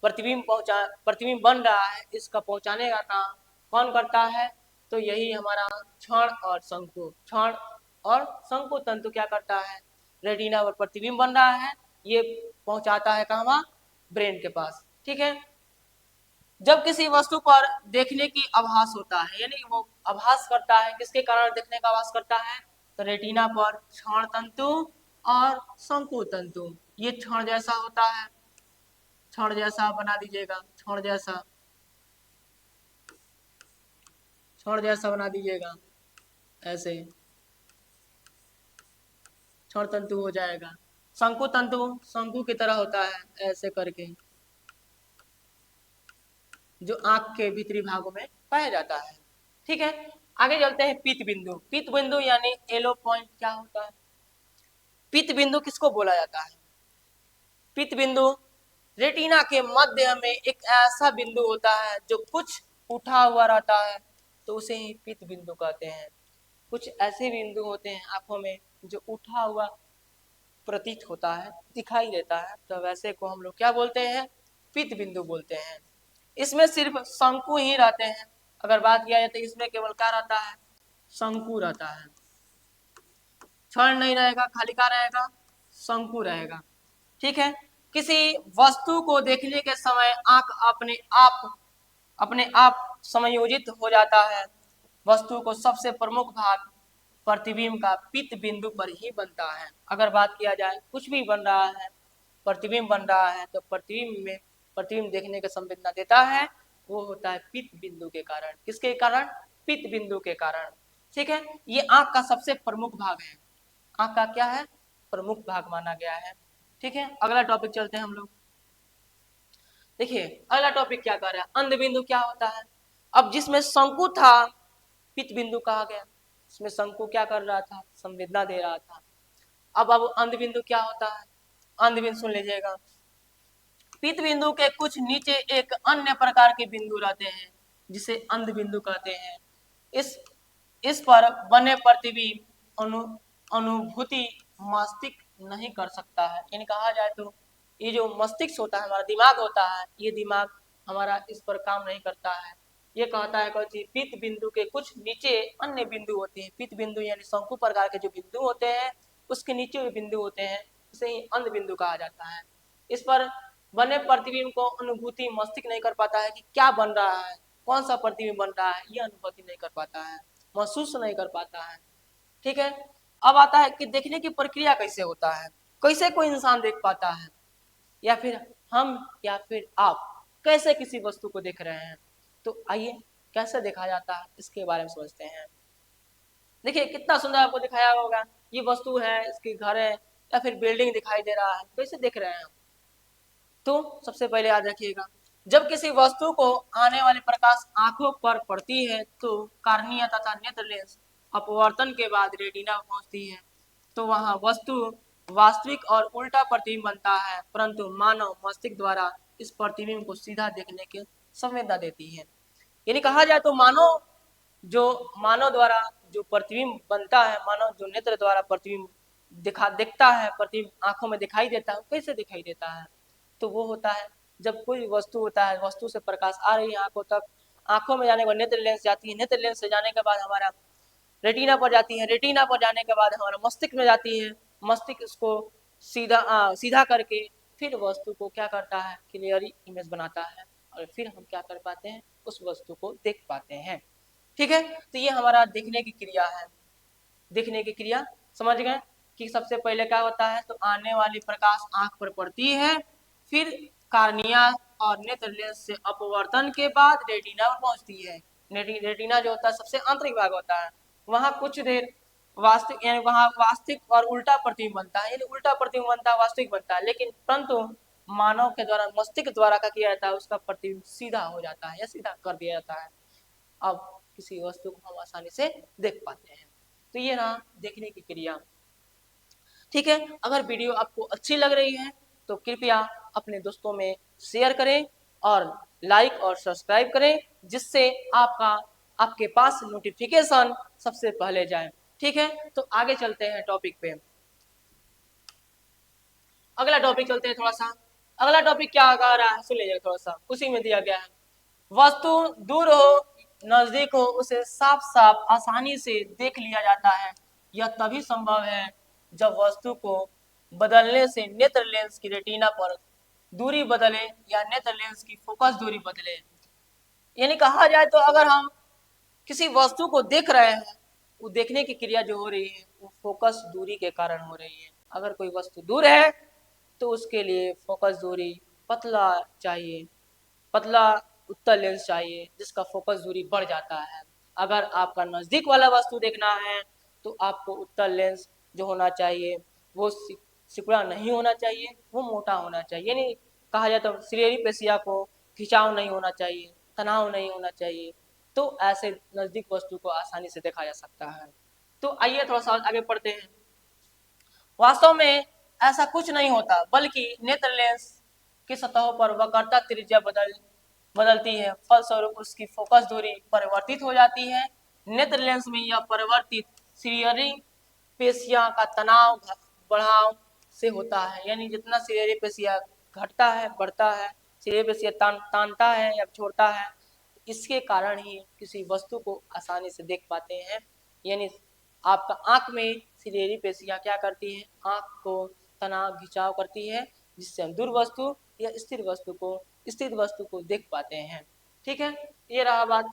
प्रतिबिंब बन रहा है इसका पहुंचाने का काम कौन करता है, तो यही हमारा क्षण और शंकु तंतु क्या करता है, रेटिना पर प्रतिबिंब बन रहा है ये पहुंचाता है कहाँ, ब्रेन के पास। ठीक है, जब किसी वस्तु पर देखने की आभास होता है यानी वो आभास करता है, किसके कारण देखने का आभास करता है, तो रेटिना पर क्षण तंतु और शंकु तंतु, ये क्षण जैसा होता है, क्षण जैसा बना दीजिएगा, क्षण जैसा, क्षण जैसा बना दीजिएगा, ऐसे क्षण तंतु हो जाएगा। शंकु तंतु शंकु की तरह होता है, ऐसे करके, जो आंख के भीतरी भागों में पाया जाता है। ठीक है, आगे चलते हैं पीत बिंदु। पीत बिंदु यानी येलो पॉइंट क्या होता है? पीत बिंदु किसको बोला जाता है? पीत बिंदु रेटिना के मध्य में एक ऐसा बिंदु होता है जो कुछ उठा हुआ रहता है, तो उसे ही पीत बिंदु कहते हैं। कुछ ऐसे बिंदु होते हैं आंखों में जो उठा हुआ प्रतीत होता है, दिखाई देता है, तो वैसे को हम लोग क्या बोलते हैं? पीत बिंदु बोलते हैं। इसमें सिर्फ शंकु ही रहते हैं। अगर बात किया जाए तो इसमें केवल क्या रहता है? शंकु रहता है। क्षण नहीं रहेगा, खाली क्या रहेगा? शंकु रहेगा। ठीक है, किसी वस्तु को देखने के समय आंख अपने आप समायोजित हो जाता है। वस्तु को सबसे प्रमुख भाग प्रतिबिंब का पीत बिंदु पर ही बनता है। अगर बात किया जाए कुछ भी बन रहा है, प्रतिबिंब बन रहा है, तो प्रतिबिंब देखने का संवेदना देता है, वो होता है पीत बिंदु के कारण। किसके कारण? पीत बिंदु के कारण। ठीक है, ये आंख का सबसे प्रमुख भाग है। आंख का क्या है? प्रमुख भाग माना गया है। ठीक है, अगला टॉपिक चलते हैं हम लोग। देखिए अगला टॉपिक क्या कर रहा है? अंध बिंदु क्या होता है? अब जिसमें शंकु था, पित्त बिंदु कहा गया। इसमें शंकु क्या कर रहा था? संवेदना दे रहा था। अब अंध बिंदु क्या होता है? अंध बिंदु सुन लीजिएगा। पित्त बिंदु के कुछ नीचे एक अन्य प्रकार के बिंदु रहते हैं, जिसे अंध बिंदु कहते हैं। इस पर बने प्रतिबिंब अनुभूति मस्तिष्क नहीं कर सकता है। यानी कहा जाए तो ये जो मस्तिष्क होता है, हमारा दिमाग होता है, ये दिमाग हमारा इस पर काम नहीं करता है। ये कहता है कि पित्त बिंदु के कुछ नीचे अन्य बिंदु होते हैं। पित्त बिंदु यानी शंकु प्रकार के जो बिंदु होते हैं, उसके नीचे जो बिंदु होते हैं, उसे ही अंध बिंदु कहा जाता है। इस पर बने प्रतिबिंब को अनुभूति मस्तिष्क नहीं कर पाता है कि क्या बन रहा है, कौन सा प्रतिबिंब बन रहा है, ये अनुभूति नहीं कर पाता है, महसूस नहीं कर पाता है। ठीक है, अब आता है कि देखने की प्रक्रिया कैसे होता है, कैसे कोई इंसान देख पाता है, या फिर हम या फिर आप कैसे किसी वस्तु को देख रहे हैं। तो आइए कैसे देखा जाता है इसके बारे में समझते हैं। देखिए कितना सुंदर आपको दिखाया होगा, ये वस्तु है, इसके घर है या फिर बिल्डिंग दिखाई दे रहा है, कैसे देख रहे हैं। तो सबसे पहले याद रखिएगा, जब किसी वस्तु को आने वाले प्रकाश आंखों पर पड़ती है तो कार्निया तथा नेत्र लेंस अपवर्तन के बाद रेटिना पहुंचती है, तो वहां वस्तु वास्तविक और उल्टा प्रतिबिंब बनता है, परंतु मानव मस्तिष्क द्वारा इस प्रतिबिंब को सीधा देखने की संवेदना देती है। यानी कहा जाए तो मानव द्वारा जो प्रतिबिंब बनता है, मानव जो नेत्र द्वारा प्रतिबिंब देखता है, प्रतिबिंब आंखों में दिखाई देता है, कैसे दिखाई देता है? तो वो होता है जब कोई वस्तु होता है, वस्तु से प्रकाश आ रही है आंखों तक, आंखों में जाने के बाद नेत्र लेंस जाती है, नेत्र लेंस से जाने के बाद हमारा रेटिना पर जाती है, रेटिना पर जाने के बाद हमारा मस्तिष्क में जाती है, मस्तिष्क उसको सीधा करके फिर वस्तु को क्या करता है? क्लियर इमेज बनाता है, और फिर हम क्या कर पाते हैं? उस वस्तु को देख पाते हैं। ठीक है, तो ये हमारा देखने की क्रिया है। देखने की क्रिया समझ गए कि सबसे पहले क्या होता है? तो आने वाली प्रकाश आंख पर पड़ती है, फिर कार्निया और नेत्र लेंस से अपवर्तन के बाद रेटिना पर पहुंचती है। रेटिना जो होता है सबसे आंतरिक भाग होता है, वहां कुछ देर वास्तविक यानी वहां वास्तविक और उल्टा प्रतिबिंब बनता है, यानी उल्टा प्रतिबिंब बनता है, वास्तविक बनता है, लेकिन परंतु मानव के द्वारा मस्तिष्क द्वारा क्या किया जाता है? उसका प्रतिबिंब सीधा हो जाता है या सीधा कर दिया जाता है। अब किसी वस्तु को हम आसानी से देख पाते हैं। तो ये रहा देखने की क्रिया। ठीक है, अगर वीडियो आपको अच्छी लग रही है तो कृपया अपने दोस्तों में शेयर करें और लाइक और सब्सक्राइब करें, जिससे आपके पास नोटिफिकेशन सबसे पहले जाए। ठीक है, तो आगे चलते हैं टॉपिक पे। अगला टॉपिक चलते हैं थोड़ा सा। अगला टॉपिक क्या कह रहा है सुन लीजिए थोड़ा सा, उसी में दिया गया है। वस्तु दूर हो नजदीक हो, उसे साफ साफ आसानी से देख लिया जाता है। यह तभी संभव है जब वस्तु को बदलने से नेत्र लेंस की रेटिना पर दूरी बदले या नेत्र लेंस की फोकस दूरी बदले। यानी कहा जाए तो अगर हम किसी वस्तु को देख रहे हैं, वो देखने की क्रिया जो हो रही है वो फोकस दूरी के कारण हो रही है। अगर कोई वस्तु दूर है तो उसके लिए फोकस दूरी पतला चाहिए, पतला उत्तल लेंस चाहिए जिसका फोकस दूरी बढ़ जाता है। अगर आपका नज़दीक वाला वस्तु देखना है तो आपको उत्तल लेंस जो होना चाहिए वो सिकुड़ा नहीं होना चाहिए, वो मोटा होना चाहिए। यानी कहा जाए तो सिलेरी पेशिया को खिंचाव नहीं होना चाहिए, तनाव नहीं होना चाहिए, तो ऐसे नज़दीक वस्तु को आसानी से देखा जा सकता है। तो आइए थोड़ा सा आगे पढ़ते हैं। वास्तव में ऐसा कुछ नहीं होता, बल्कि नेत्र लेंस की सतहों पर वक्रता त्रिज्या बदलती है, फलस्वरूप उसकी फोकस दूरी परिवर्तित हो जाती है। नेत्र लेंस में यह परिवर्तित सिलियरी पेशिया का तनाव बढ़ाव से होता है। यानी जितना सिलियरी पेशिया घटता है, बढ़ता है, सिलियरी पेशिया तानता है या छोड़ता है, इसके कारण ही किसी वस्तु को आसानी से देख पाते हैं। यानी आपका आंख में सिलेरी पेशियां क्या करती है, आंख को तनाव खिंचाव करती है, जिससे हम दूर वस्तु या स्थिर वस्तु को देख पाते हैं। ठीक है, ये रहा बात।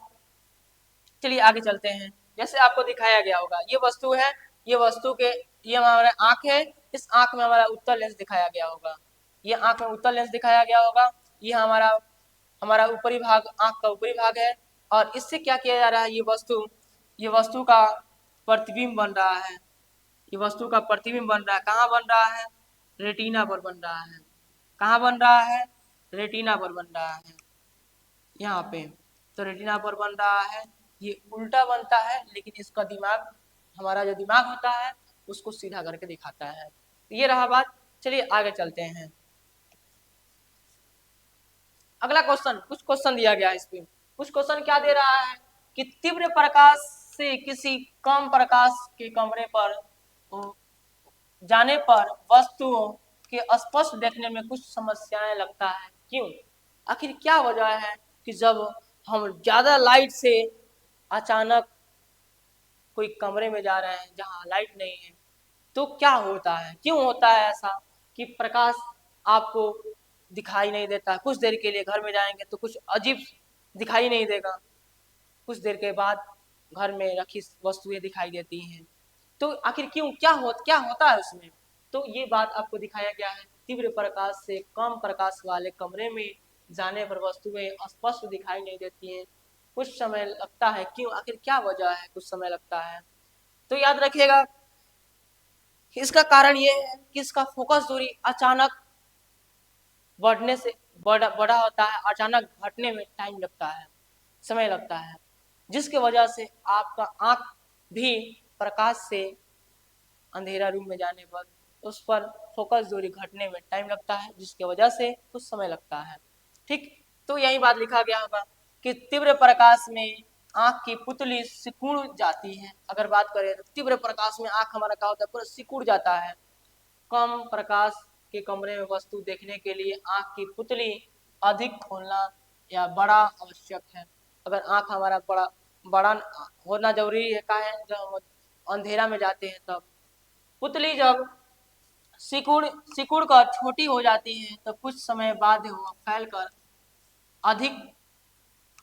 चलिए आगे चलते हैं। जैसे आपको दिखाया गया होगा, ये वस्तु है, ये वस्तु के ये हमारा आंख है, इस आंख में हमारा उत्तल लेंस दिखाया गया होगा, ये आंख में उत्तल लेंस दिखाया गया होगा। ये हमारा हमारा ऊपरी भाग, आंख का ऊपरी भाग है, और इससे क्या किया जा रहा है, ये वस्तु का प्रतिबिंब बन रहा है, ये वस्तु का प्रतिबिंब बन रहा है। कहाँ बन रहा है, रेटिना पर बन रहा है। कहाँ बन रहा है, रेटिना पर बन रहा है, यहाँ पे। तो रेटिना पर बन रहा है, ये उल्टा बनता है, लेकिन इसका दिमाग, हमारा जो दिमाग होता है उसको सीधा करके दिखाता है। ये रहा बात। चलिए आगे चलते हैं। अगला क्वेश्चन, कुछ क्वेश्चन दिया गया है इसमें। कुछ क्वेश्चन क्या दे रहा है कि तीव्र प्रकाश से किसी कम प्रकाश के कमरे पर जाने पर वस्तुओं के स्पष्ट देखने में कुछ समस्याएं लगता है, क्यों? आखिर क्या वजह है कि जब हम ज्यादा लाइट से अचानक कोई कमरे में जा रहे हैं जहां लाइट नहीं है, तो क्या होता है, क्यों होता है ऐसा कि प्रकाश आपको दिखाई नहीं देता? कुछ देर के लिए घर में जाएंगे तो कुछ अजीब दिखाई नहीं देगा, कुछ देर के बाद घर में रखी वस्तुएं दिखाई देती हैं। तो आखिर क्यों, क्या होता है उसमें? तो ये बात आपको दिखाया गया है। तीव्र प्रकाश से कम प्रकाश वाले कमरे में जाने पर वस्तुएं स्पष्ट दिखाई नहीं देती हैं, कुछ समय लगता है। क्यों, आखिर क्या वजह है कुछ समय लगता है? तो याद रखिएगा, इसका कारण ये है कि इसका फोकस दूरी अचानक बढ़ने से बड़ा होता है, अचानक घटने में टाइम लगता है, समय लगता है, जिसकी वजह से आपका आंख भी प्रकाश से अंधेरा रूम में जाने पर उस पर फोकस दूरी घटने में टाइम लगता है, जिसकी वजह से कुछ समय लगता है। ठीक, तो यही बात लिखा गया होगा कि तीव्र प्रकाश में आंख की पुतली सिकुड़ जाती है। अगर बात करें तो तीव्र प्रकाश में आंख हमारा क्या होता है, पूरा सिकुड़ जाता है। कम प्रकाश के कमरे में वस्तु देखने के लिए आंख की पुतली अधिक खोलना या बड़ा आवश्यक है। अगर आंख हमारा बड़ा होना जरूरी है, का है, जब हम अंधेरा में जाते हैं तब पुतली जब सिकुड़ कर छोटी हो जाती है तो कुछ समय बाद वह फैलकर अधिक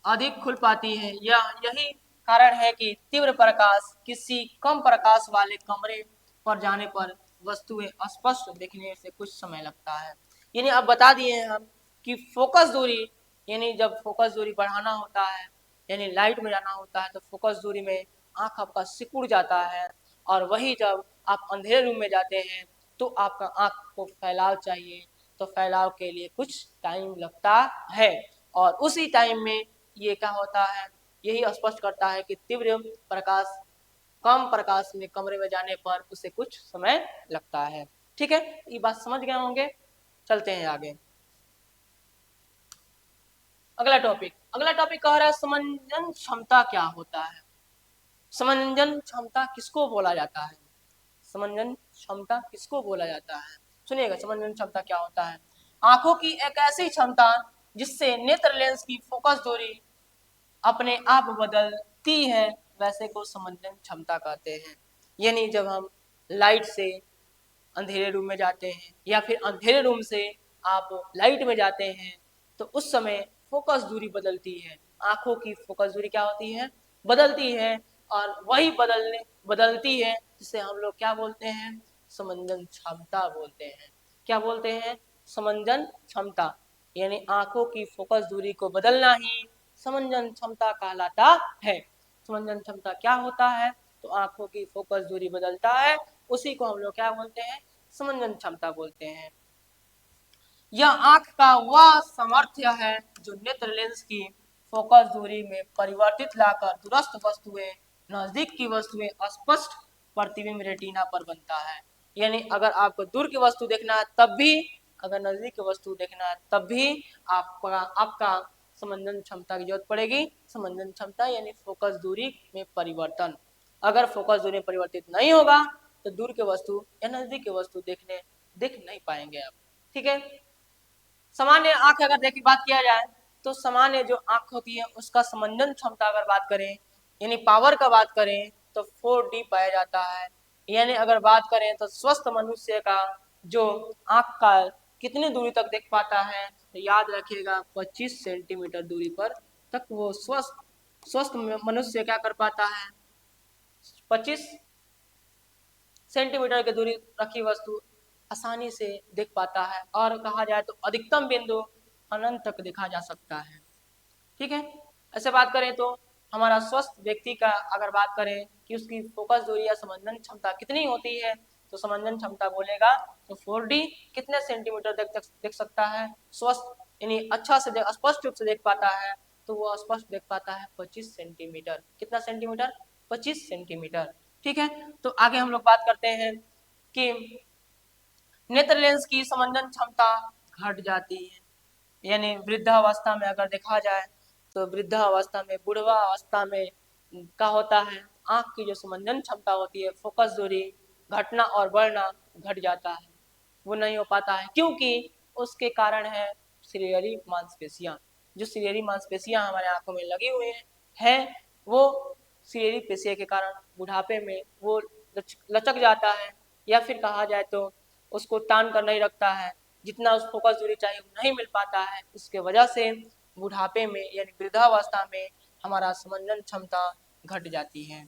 अधिक खुल पाती है। यही कारण है कि तीव्र प्रकाश किसी कम प्रकाश वाले कमरे पर जाने पर वस्तुएं स्पष्ट देखने से कुछ समय लगता है। यानी अब बता दिए हैं हम कि फोकस दूरी, यानी जब फोकस दूरी बढ़ाना होता है, यानी लाइट में जाना होता है, तो फोकस दूरी में आंख आपका सिकुड़ जाता है, और वही जब आप अंधेरे रूम में जाते हैं तो आपका आंख को फैलाव चाहिए, तो फैलाव के लिए कुछ टाइम लगता है। और उसी टाइम में ये क्या होता है, यही स्पष्ट करता है कि तीव्र प्रकाश कम प्रकाश में कमरे में जाने पर उसे कुछ समय लगता है। ठीक है, ये बात समझ गए होंगे। चलते हैं आगे। अगला टॉपिक कह रहा है समंजन क्षमता क्या होता है। समंजन क्षमता किसको बोला जाता है, समंजन क्षमता किसको बोला जाता है? सुनिएगा, समंजन क्षमता क्या होता है। आंखों की एक ऐसी क्षमता जिससे नेत्र लेंस की फोकस दूरी अपने आप बदलती है, वैसे को समंजन क्षमता कहते हैं। यानी जब हम लाइट से अंधेरे रूम में जाते हैं या फिर अंधेरे रूम से आप लाइट में जाते हैं, तो उस समय फोकस दूरी बदलती है, आंखों की फोकस दूरी क्या होती है, बदलती है। और वही बदलती है जिसे हम लोग क्या बोलते हैं, समंजन क्षमता बोलते हैं। क्या बोलते हैं? समंजन क्षमता, यानी आंखों की फोकस दूरी को बदलना ही समंजन क्षमता कहलाता है। समंजन क्षमता क्या होता है? तो आंखों की फोकस दूरी बदलता है, उसी को हम लोग क्या बोलते हैं? समंजन क्षमता बोलते हैं। यह आंख का वह सामर्थ्य है जो नेत्र लेंस की फोकस दूरी में परिवर्तित लाकर दूरस्थ वस्तुएं, नजदीक की वस्तुएं स्पष्ट प्रतिबिंब रेटिना पर बनता है। यानी अगर आपको दूर की वस्तु देखना है तब भी, अगर नजदीक की वस्तु देखना है तब भी आपका आपका समंजन क्षमता की जरूरत पड़ेगी। समंजन क्षमता यानी फोकस दूरी में परिवर्तन। अगर फोकस दूरी में परिवर्तित नहीं होगा तो दूर की वस्तु या नजदीक की वस्तु देख नहीं पाएंगे आप। ठीक है। सामान्य आंख अगर देखिए बात किया जाए तो सामान्य जो आंख होती है उसका समंजन क्षमता अगर बात करें, यानी पावर का बात करें तो 4D पाया जाता है। यानी अगर बात करें तो स्वस्थ मनुष्य का जो आंख का कितनी दूरी तक देख पाता है, तो याद रखिएगा 25 सेंटीमीटर दूरी पर तक वो स्वस्थ स्वस्थ मनुष्य क्या कर पाता है? 25 सेंटीमीटर की दूरी रखी वस्तु आसानी से देख पाता है, और कहा जाए तो अधिकतम बिंदु अनंत तक देखा जा सकता है। ठीक है। ऐसे बात करें तो हमारा स्वस्थ व्यक्ति का अगर बात करें कि उसकी फोकस दूरी या समंजन क्षमता कितनी होती है, तो समंजन क्षमता बोलेगा तो 4D कितने सेंटीमीटर देख सकता है स्वस्थ, यानी अच्छा से स्पष्ट रूप से देख पाता है, तो वो स्पष्ट देख पाता है 25 सेंटीमीटर। कितना सेंटीमीटर? 25 सेंटीमीटर। ठीक है। तो आगे हम लोग बात करते हैं कि नेत्र लेंस की समंजन क्षमता घट जाती है, यानी वृद्धावस्था में अगर देखा जाए तो वृद्धावस्था में, बुढ़ावस्था में क्या होता है? आंख की जो समंजन क्षमता होती है, फोकस दूरी घटना और बढ़ना घट जाता है, वो नहीं हो पाता है, क्योंकि उसके कारण है सिलियरी मांसपेशियां। जो सिलियरी मांसपेशियां हमारे आंखों में लगी हुई है वो सिलियरी पेशियों के कारण बुढ़ापे में वो लचक जाता है, या फिर कहा जाए तो उसको तान कर नहीं रखता है, जितना उस फोकस दूरी चाहिए वो नहीं मिल पाता है। इसके वजह से बुढ़ापे में यानी वृद्धावस्था में हमारा समंजन क्षमता घट जाती है।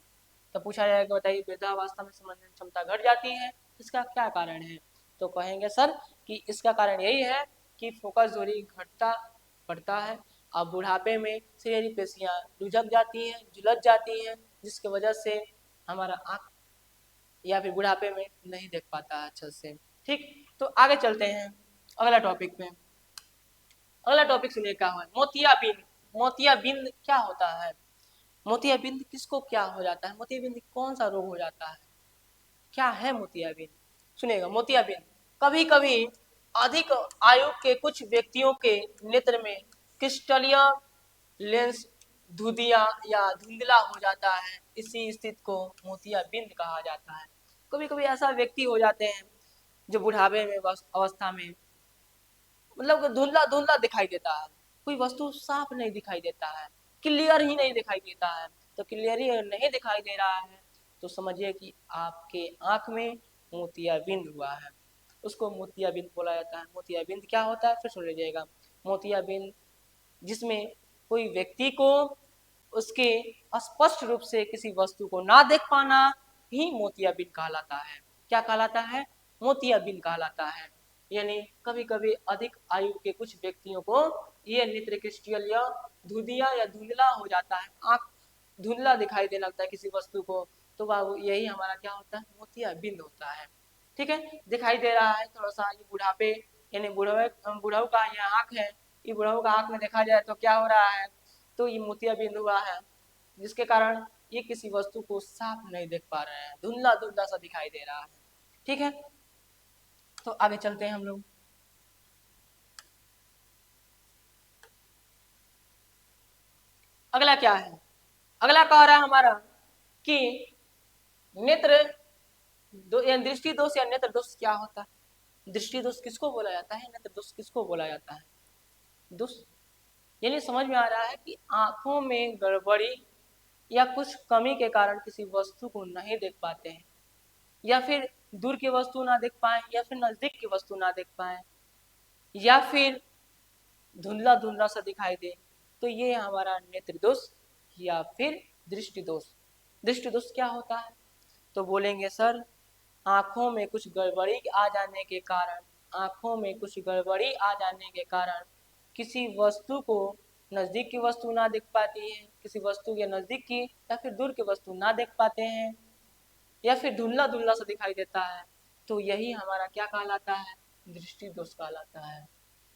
तो पूछा जाएगा बताइए वृद्धावस्था में समंजन क्षमता घट जाती है, इसका क्या कारण है? तो कहेंगे सर कि इसका कारण यही है कि फोकस दूरी घटता बढ़ता है, और बुढ़ापे में सिलियरी पेशियां लुझक जाती हैं, झुलस जाती हैं, जिसकी वजह से हमारा आँख या फिर बुढ़ापे में नहीं देख पाता है अच्छे से। ठीक। तो आगे चलते हैं अगला टॉपिक में। अगला टॉपिक सुनिए क्या है? मोतियाबिंद। मोतियाबिंद क्या होता है? मोतियाबिंद किसको क्या हो जाता है? मोतियाबिंद कौन सा रोग हो जाता है? क्या है मोतियाबिंद? सुनिएगा, मोतियाबिंद कभी कभी अधिक आयु के कुछ व्यक्तियों के नेत्र में क्रिस्टलीय लेंस धुंधिया या धुंधला हो जाता है, इसी स्थिति को मोतियाबिंद कहा जाता है। कभी कभी ऐसा व्यक्ति हो जाते हैं जो बुढ़ापे में अवस्था में मतलब धुंधला धुंधला दिखाई देता है, कोई वस्तु साफ नहीं दिखाई देता है, क्लियर ही नहीं दिखाई देता है। तो क्लियर ही नहीं दिखाई दे रहा है तो समझिए कि आपके आंख में मोतियाबिंद हुआ है, उसको मोतियाबिंद बोला जाता है। मोतियाबिंद क्या होता है फिर सुन लीजिएगा। मोतियाबिंद जिसमें कोई व्यक्ति को उसके स्पष्ट रूप से किसी वस्तु को ना देख पाना ही मोतियाबिंद कहलाता है। क्या कहलाता है? मोतियाबिंद कहलाता है। यानी कभी कभी अधिक आयु के कुछ व्यक्तियों को ये नेत्र क्रिस्टल या धुंधिया या धुंधला हो जाता है, आंख धुंधला दिखाई देने लगता है किसी वस्तु को, तो वह यही हमारा क्या होता है? मोतियाबिंद होता है। ठीक है। दिखाई दे रहा है थोड़ा सा ये बुढ़ापे, यानी बुढ़ाऊ का ये आंख है, ये बुढ़ाऊ का आंख में देखा जाए तो क्या हो रहा है? तो ये मोतियाबिंद हुआ है, जिसके कारण ये किसी वस्तु को साफ नहीं देख पा रहे हैं, धुंधला धुंधला सा दिखाई दे रहा है। ठीक है। तो आगे चलते हैं हम लोग। अगला क्या है? अगला कह रहा है हमारा कि नेत्र या दृष्टि दोष या नेत्र दोष क्या होता है? दृष्टि दोष किसको बोला जाता है? नेत्र दोष किसको बोला जाता है? दोष यानी समझ में आ रहा है कि आंखों में गड़बड़ी या कुछ कमी के कारण किसी वस्तु को नहीं देख पाते हैं, या फिर दूर की वस्तु ना देख पाए, या फिर नजदीक की वस्तु ना देख पाए, या फिर धुंधला धुंधला सा दिखाई दे, तो ये हमारा नेत्र दोष या फिर दृष्टि दोष। दृष्टि दोष क्या होता है? तो बोलेंगे सर आंखों में कुछ गड़बड़ी आ जाने के कारण आंखों में कुछ गड़बड़ी आ जाने के कारण किसी वस्तु को नजदीक की वस्तु ना देख पाती है, किसी वस्तु के नजदीक की या फिर दूर की वस्तु ना देख पाते हैं, या फिर धुंधला धुंधला सा दिखाई देता है, तो यही हमारा क्या कहलाता है? दृष्टि दोष कहलाता है,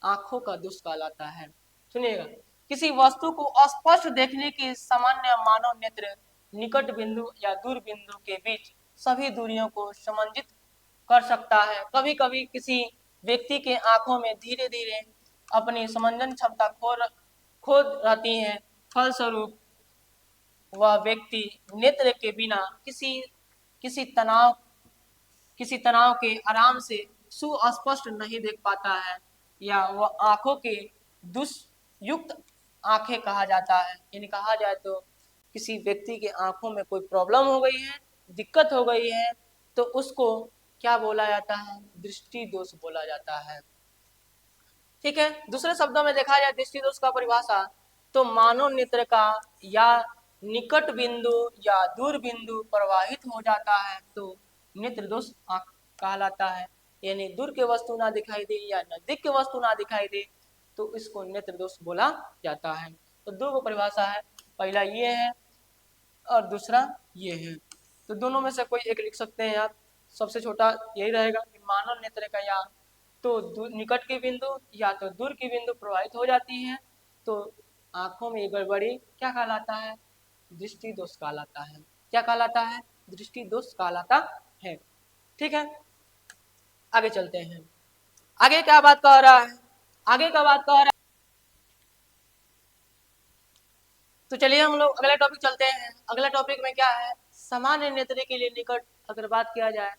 आंखों का दोष कहलाता है। सुनिएगा, किसी वस्तु को स्पष्ट देखने की सामान्य मानव नेत्र निकट बिंदु या दूर बिंदु के बीच सभी दूरियों को समंजित कर सकता है। कभी कभी किसी व्यक्ति के आंखों में धीरे धीरे अपनी समंजन क्षमता खो रहती है, फलस्वरूप वह व्यक्ति नेत्र के बिना किसी तनाव किसी तनाव के आराम से सुस्पष्ट नहीं देख पाता है, या वह आंखों के दुष्युक्त आंखें कहा जाता है। यानी कहा जाए तो किसी व्यक्ति के आंखों में कोई प्रॉब्लम हो गई है, दिक्कत हो गई है, तो उसको क्या बोला जाता है? दृष्टि दोष बोला जाता है। ठीक है, दूसरे शब्दों में देखा जाए दृष्टि दोष का परिभाषा, तो मानव नेत्र का या निकट बिंदु या दूर बिंदु प्रवाहित हो जाता है तो नेत्र दोष कहलाता है। यानी दूर के वस्तु ना दिखाई दे या नजदीक के वस्तु ना दिखाई दे तो इसको नेत्र दोष बोला जाता है। तो दो परिभाषा है, पहला ये है और दूसरा ये है, तो दोनों में से कोई एक लिख सकते हैं आप। सबसे छोटा यही रहेगा कि मानव नेत्र का या तो निकट की बिंदु या तो दूर की बिंदु प्रभावित हो जाती है तो आंखों में गड़बड़ी क्या कहलाता है? दृष्टि दोष कहलाता है। क्या कहलाता है? दृष्टि दोष कहलाता है। ठीक है, आगे चलते हैं। आगे क्या बात कह रहा है? आगे का बात कह रहा है, तो चलिए हम लोग अगला टॉपिक चलते हैं। अगला टॉपिक में क्या है? सामान्य नेत्र के लिए निकट अगर बात किया जाए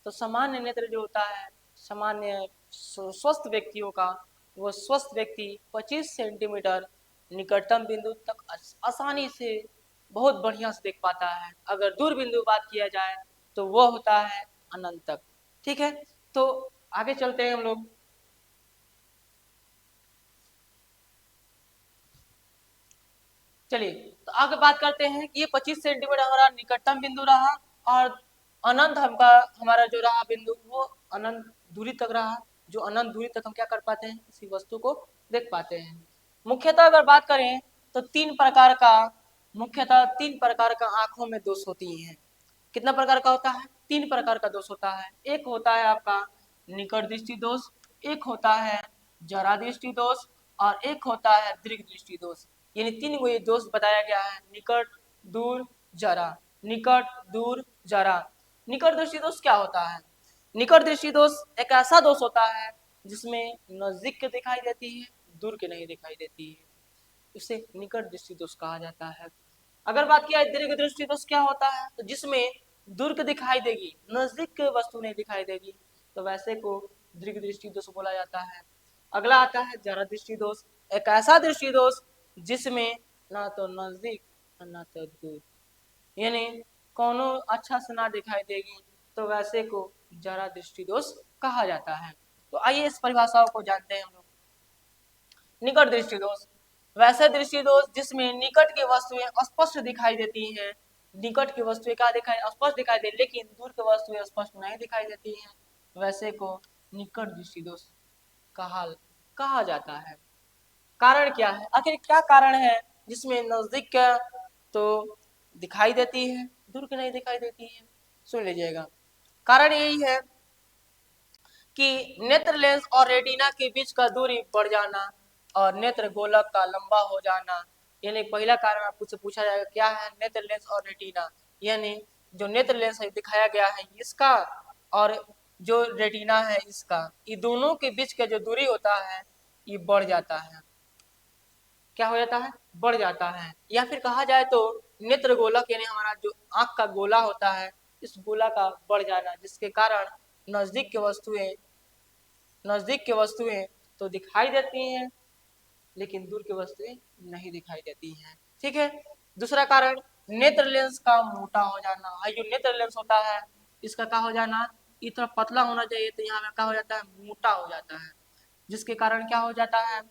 तो सामान्य नेत्र जो होता है सामान्य स्वस्थ व्यक्तियों का, वो स्वस्थ व्यक्ति 25 सेंटीमीटर निकटतम बिंदु तक आसानी से बहुत बढ़िया से देख पाता है। अगर दूर बिंदु बात किया जाए तो वो होता है अनंत तक। ठीक है, तो आगे चलते हैं हम लोग। चलिए तो आगे बात करते हैं कि ये 25 सेंटीमीटर हमारा निकटतम बिंदु रहा और अनंत हमारा जो रहा बिंदु वो अनंत दूरी तक रहा। जो अनंत दूरी तक हम क्या कर पाते हैं? इसी वस्तु को देख पाते हैं। मुख्यतः अगर बात करें तो मुख्यतः तीन प्रकार का आंखों में दोष होती हैं। कितना प्रकार का होता है? 3 प्रकार का दोष होता है। एक होता है आपका निकट दृष्टि दोष, एक होता है जरा दृष्टि दोष और एक होता है दीर्घ दृष्टि दोष। यानी 3 को ये दोष बताया गया है, निकट, दूर, जरा। निकट, दूर, जरा। निकट दृष्टि दोष क्या होता है? निकट दृष्टि दोष एक ऐसा दोष होता है जिसमें नजदीक के दिखाई देती है, दूर के नहीं दिखाई देती है, इसे निकट दृष्टि दोष कहा जाता है। अगर बात किया दीर्घ दृष्टि दोष क्या होता है, तो जिसमें दूर के दिखाई देगी, नजदीक के वस्तु नहीं दिखाई देगी, तो वैसे को दीर्घ दृष्टि दोष बोला जाता है। अगला आता है जरा दृष्टि दोष, एक ऐसा दृष्टि दोष जिसमें ना तो नजदीक ना तो दूर, यानी कोनो अच्छा से ना दिखाई देगी, तो वैसे को जरा दृष्टि दोष कहा जाता है। तो आइए इस परिभाषाओं को जानते हैं हम लोग। निकट दृष्टि दोष वैसे दृष्टि दोष जिसमें निकट की वस्तुएं स्पष्ट दिखाई देती हैं। निकट की वस्तुएं क्या दिखाई? स्पष्ट दिखाई दे, लेकिन दूर की वस्तुएं स्पष्ट नहीं दिखाई देती हैं, वैसे को निकट दृष्टि दोष कहा जाता है। कारण क्या है? आखिर क्या कारण है जिसमें नजदीक का तो दिखाई देती है, दूर की नहीं दिखाई देती है? सुन लीजिएगा। कारण यही है कि नेत्र लेंस और रेटिना के बीच का दूरी बढ़ जाना और नेत्र गोलक का लंबा हो जाना। यानी पहला कारण आपसे पूछा जाएगा क्या है? नेत्र लेंस और रेटिना, यानी जो नेत्र लेंस है दिखाया गया है इसका और जो रेटिना है इसका, ये दोनों के बीच का जो दूरी होता है ये बढ़ जाता है। क्या हो जाता है? बढ़ जाता है। या फिर कहा जाए तो नेत्र गोलक यानी हमारा जो आंख का गोला होता है, इस गोला का बढ़ जाना, जिसके कारण नजदीक के वस्तुएं तो दिखाई देती हैं लेकिन दूर की वस्तुएं नहीं दिखाई देती हैं। ठीक है, दूसरा कारण नेत्र लेंस का मोटा हो जाना। जो नेत्र लेंस होता है इसका क्या हो जाना? इतना पतला होना चाहिए, तो यहाँ में क्या हो जाता है? मोटा हो जाता है, जिसके कारण क्या हो जाता है?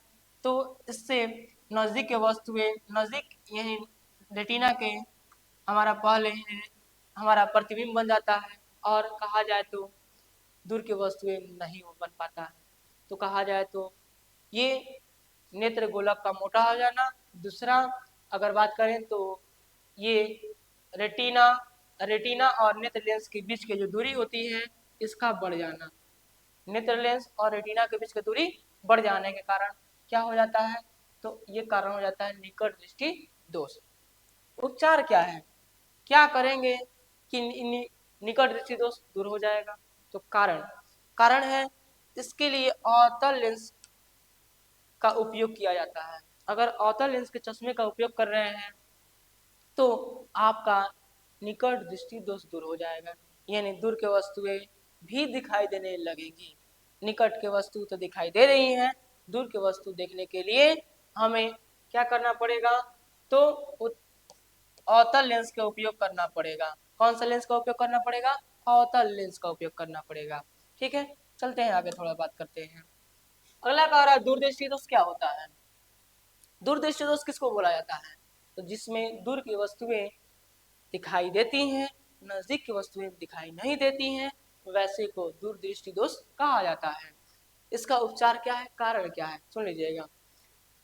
तो इससे नजदीक के वस्तुएं नजदीक यही रेटिना के हमारा पहले हमारा प्रतिबिंब बन जाता है और कहा जाए तो दूर की वस्तुएं नहीं बन पाता है। तो कहा जाए तो ये नेत्र गोलक का मोटा हो जाना। दूसरा अगर बात करें तो ये रेटिना रेटिना और नेत्र लेंस के बीच की जो दूरी होती है इसका बढ़ जाना। नेत्र लेंस और रेटिना के बीच की दूरी बढ़ जाने के कारण क्या हो जाता है, तो ये कारण हो जाता है निकट दृष्टि दोष। उपचार क्या है, क्या करेंगे कि निकट दृष्टि दोष दूर हो जाएगा? तो कारण कारण है इसके लिए अवतल लेंस का उपयोग किया जाता है। अगर अवतल लेंस के चश्मे का उपयोग कर रहे हैं तो आपका निकट दृष्टि दोष दूर हो जाएगा, यानी दूर के वस्तुएं भी दिखाई देने लगेंगी। निकट के वस्तु तो दिखाई दे रही हैं, दूर के वस्तु देखने के लिए हमें क्या करना पड़ेगा, तो अवतल लेंस का उपयोग करना पड़ेगा। कौन सा लेंस का उपयोग करना पड़ेगा? अवतल लेंस का उपयोग करना पड़ेगा। ठीक है, चलते हैं आगे, थोड़ा बात करते हैं। अगला कह रहा है दूरदृष्टि दोष क्या होता है। दूरदृष्टि दोष किसको बोला जाता है, तो जिसमें दूर की वस्तुएं दिखाई देती हैं, नजदीक की वस्तुएं दिखाई नहीं देती हैं, वैसे को दूरदृष्टि दोष कहा जाता है। इसका उपचार क्या है, कारण क्या है, सुन लीजिएगा।